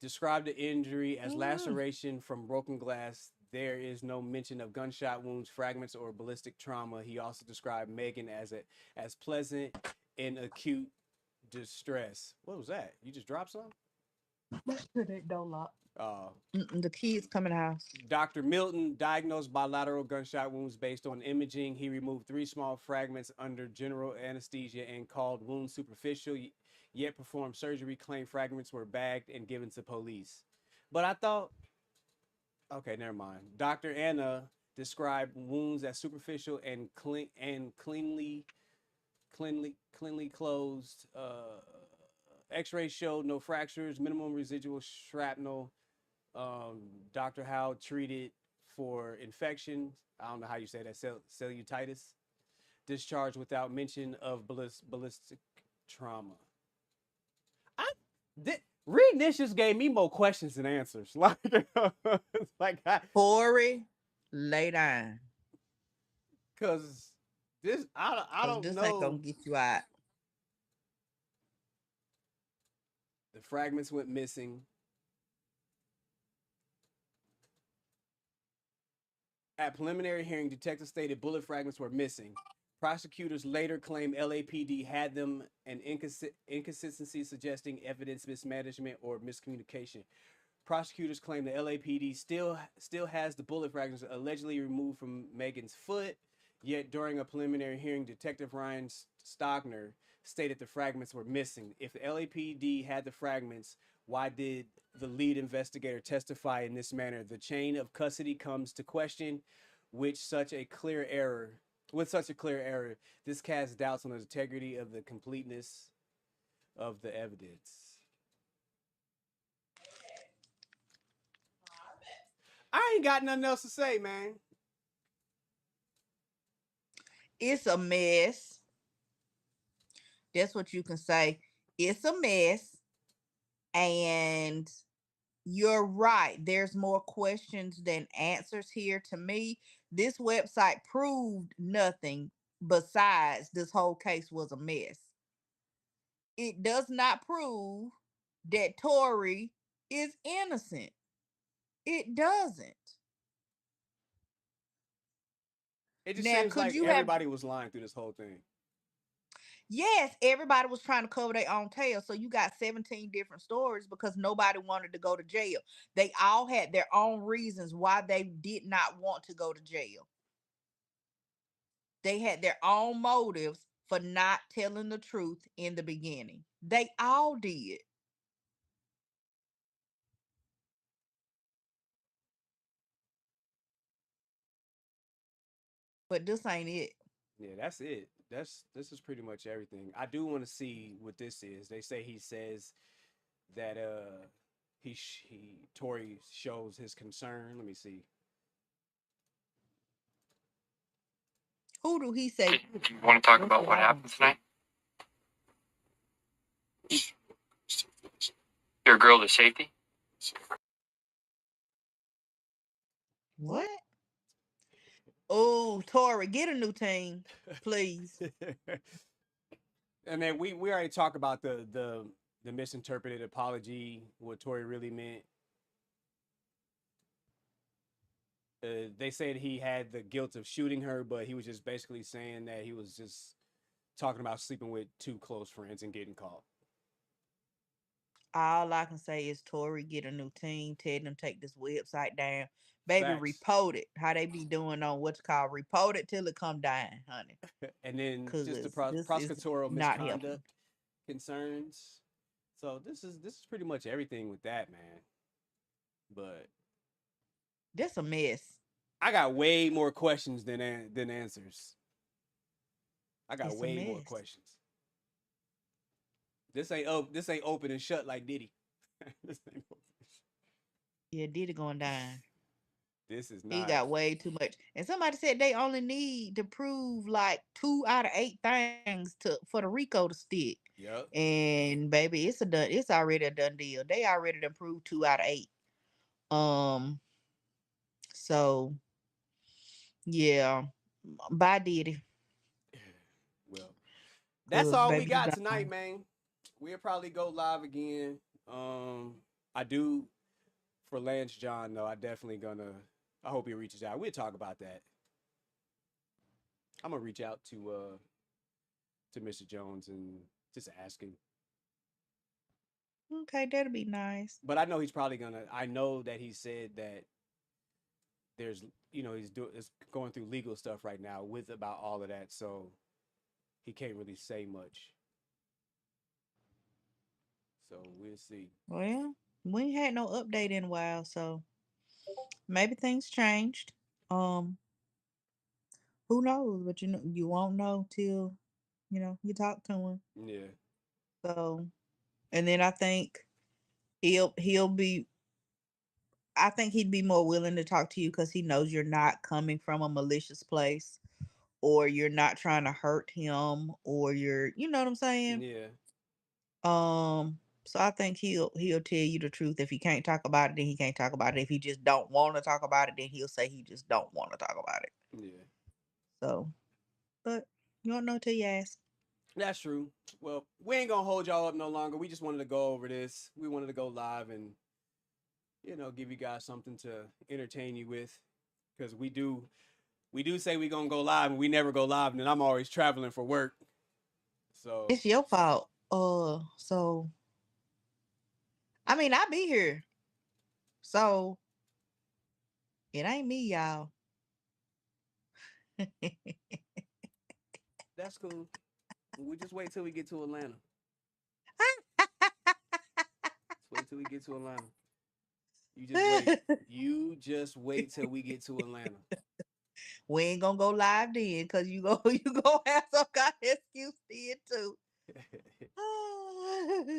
Described the injury as laceration from broken glass. There is no mention of gunshot wounds, fragments, or ballistic trauma. He also described Megan as pleasant in acute distress. What was that? You just dropped something? That don't lock. Uh, The kids come in the house. Dr. Milton diagnosed bilateral gunshot wounds based on imaging. He removed 3 small fragments under general anesthesia and called wounds superficial, yet performed surgery, claimed fragments were bagged and given to police. But I thought, okay, never mind. Dr. Anna described wounds as superficial and cleanly closed. X-rays showed no fractures, minimum residual shrapnel. Dr. Howe treated for infection. I don't know how you say that, cellulitis. Discharged without mention of ballistic trauma. Reading this just gave me more questions than answers. Tory, lay down. Because this, I don't this know. Ain't gonna get you out. The fragments went missing. At preliminary hearing, detectives stated bullet fragments were missing. Prosecutors later claimed LAPD had them, an inconsistency suggesting evidence mismanagement or miscommunication. Prosecutors claim the LAPD still has the bullet fragments allegedly removed from Megan's foot. Yet during a preliminary hearing, Detective Ryan Stogner stated the fragments were missing. If the LAPD had the fragments, why did the lead investigator testify in this manner? The chain of custody comes to question, with such a clear error. This casts doubts on the integrity of the completeness of the evidence. I ain't got nothing else to say, man. It's a mess. That's what you can say. It's a mess. And you're right. There's more questions than answers here to me. This website proved nothing besides this whole case was a mess. It does not prove that Tory is innocent. It doesn't. It just Now, seems could like you have? everybody was lying through this whole thing. Yes, everybody was trying to cover their own tail. So you got 17 different stories because nobody wanted to go to jail. They all had their own reasons why they did not want to go to jail. They had their own motives for not telling the truth in the beginning. They all did. But this ain't it. Yeah, that's it. This is pretty much everything. I do want to see what this is. They say he says that Tory shows his concern. Let me see. Who do he say? You want to talk about what happened tonight? Your girl to safety? What? Oh, Tory, get a new team, please. And then we already talked about the misinterpreted apology, what Tory really meant. They said he had the guilt of shooting her, but he was just basically saying that he was just talking about sleeping with 2 close friends and getting caught. All I can say is Tory, get a new team. Tell them take this website down. Baby, Facts. report it. How they be doing on what's called report it till it come down, honey. And then just the Cause this is prosecutorial not helping. misconduct concerns. So this is pretty much everything with that, man. But This a mess. I got way more questions than answers. I got It's a way more mess. questions. This ain't open and shut like Diddy. This ain't open and shut. Yeah, Diddy going down. This is He not. got way too much. And somebody said they only need to prove like 2 out of 8 things for the RICO to stick. Yep. And baby, it's already a done deal. They already done proved 2 out of 8. Um, so yeah. Bye Diddy. Well, that's Cause all we baby, you got tonight, gone. man. We'll probably go live again. I do for Lance John though. I definitely gonna. I hope he reaches out. We'll talk about that. I'm gonna reach out to Mr. Jones and just ask him. Okay, that'll be nice. But I know he's probably gonna. I know that he said that there's, is going through legal stuff right now with about all of that, so he can't really say much. So we'll see. Well, we ain't had no update in a while, so maybe things changed. Um, who knows? But you won't know till you talk to him. Yeah. So, and then he'll be. I think he'd be more willing to talk to you because he knows you're not coming from a malicious place, or you're not trying to hurt him, or you know what I'm saying. Yeah. So I think he'll tell you the truth. If he can't talk about it, then he can't talk about it. If he just don't want to talk about it, then he'll say he just don't want to talk about it. Yeah. So, but you don't know till you ask. That's true. Well, we ain't gonna hold y'all up no longer. We just wanted to go over this. We wanted to go live and give you guys something to entertain you with, because we do say we gonna go live and we never go live, and then I'm always traveling for work. So It's your fault. So I mean, I be here. So it ain't me, y'all. that's cool. We just wait till we get to Atlanta. Just wait till we get to Atlanta. You just wait. You just wait till we get to Atlanta. We ain't gonna go live then, cause you gonna have some kind of excuse then too.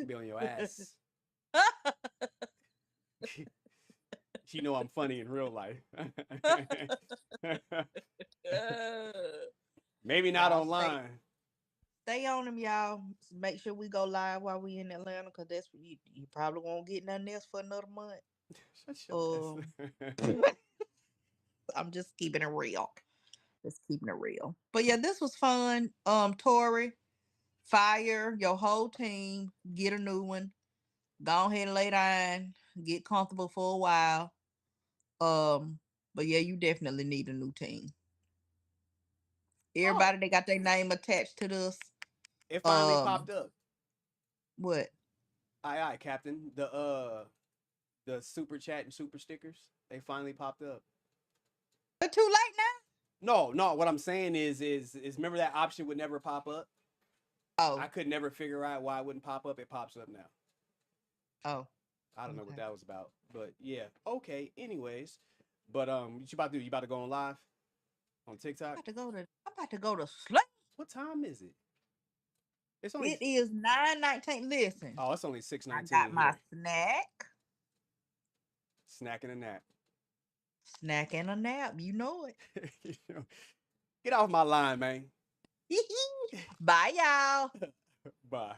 Be on your ass. I'm funny in real life. Maybe not Y'all online. stay on them, y'all. Make sure we go live while we in Atlanta, cause that's you probably won't get nothing else for another month. Shut your Um, I'm just keeping it real. Just keeping it real. But yeah, this was fun. Tory, fire your whole team. Get a new one. Go ahead and lay down. Get comfortable for a while. Um, but yeah, you definitely need a new team. Oh, Everybody they got their name attached to this. it finally Um, popped up. what? Aye, Captain. The super chat and super stickers, they finally popped up. But too late No, no. What I'm saying is remember that option would never pop up. now? I could never figure out why it wouldn't pop up. It pops up now. Oh, I don't know what okay. that was about, but yeah. Okay. Anyways, but what you about to do? You about to go on live on TikTok? I'm about to go to sleep. What time is it? It's only. It is 9:19. Listen, Oh, it's only I 6:19 got my here. snack. Snacking a nap. Snack and a nap. You know You know, get off my line, man. it. Bye, y'all. Bye.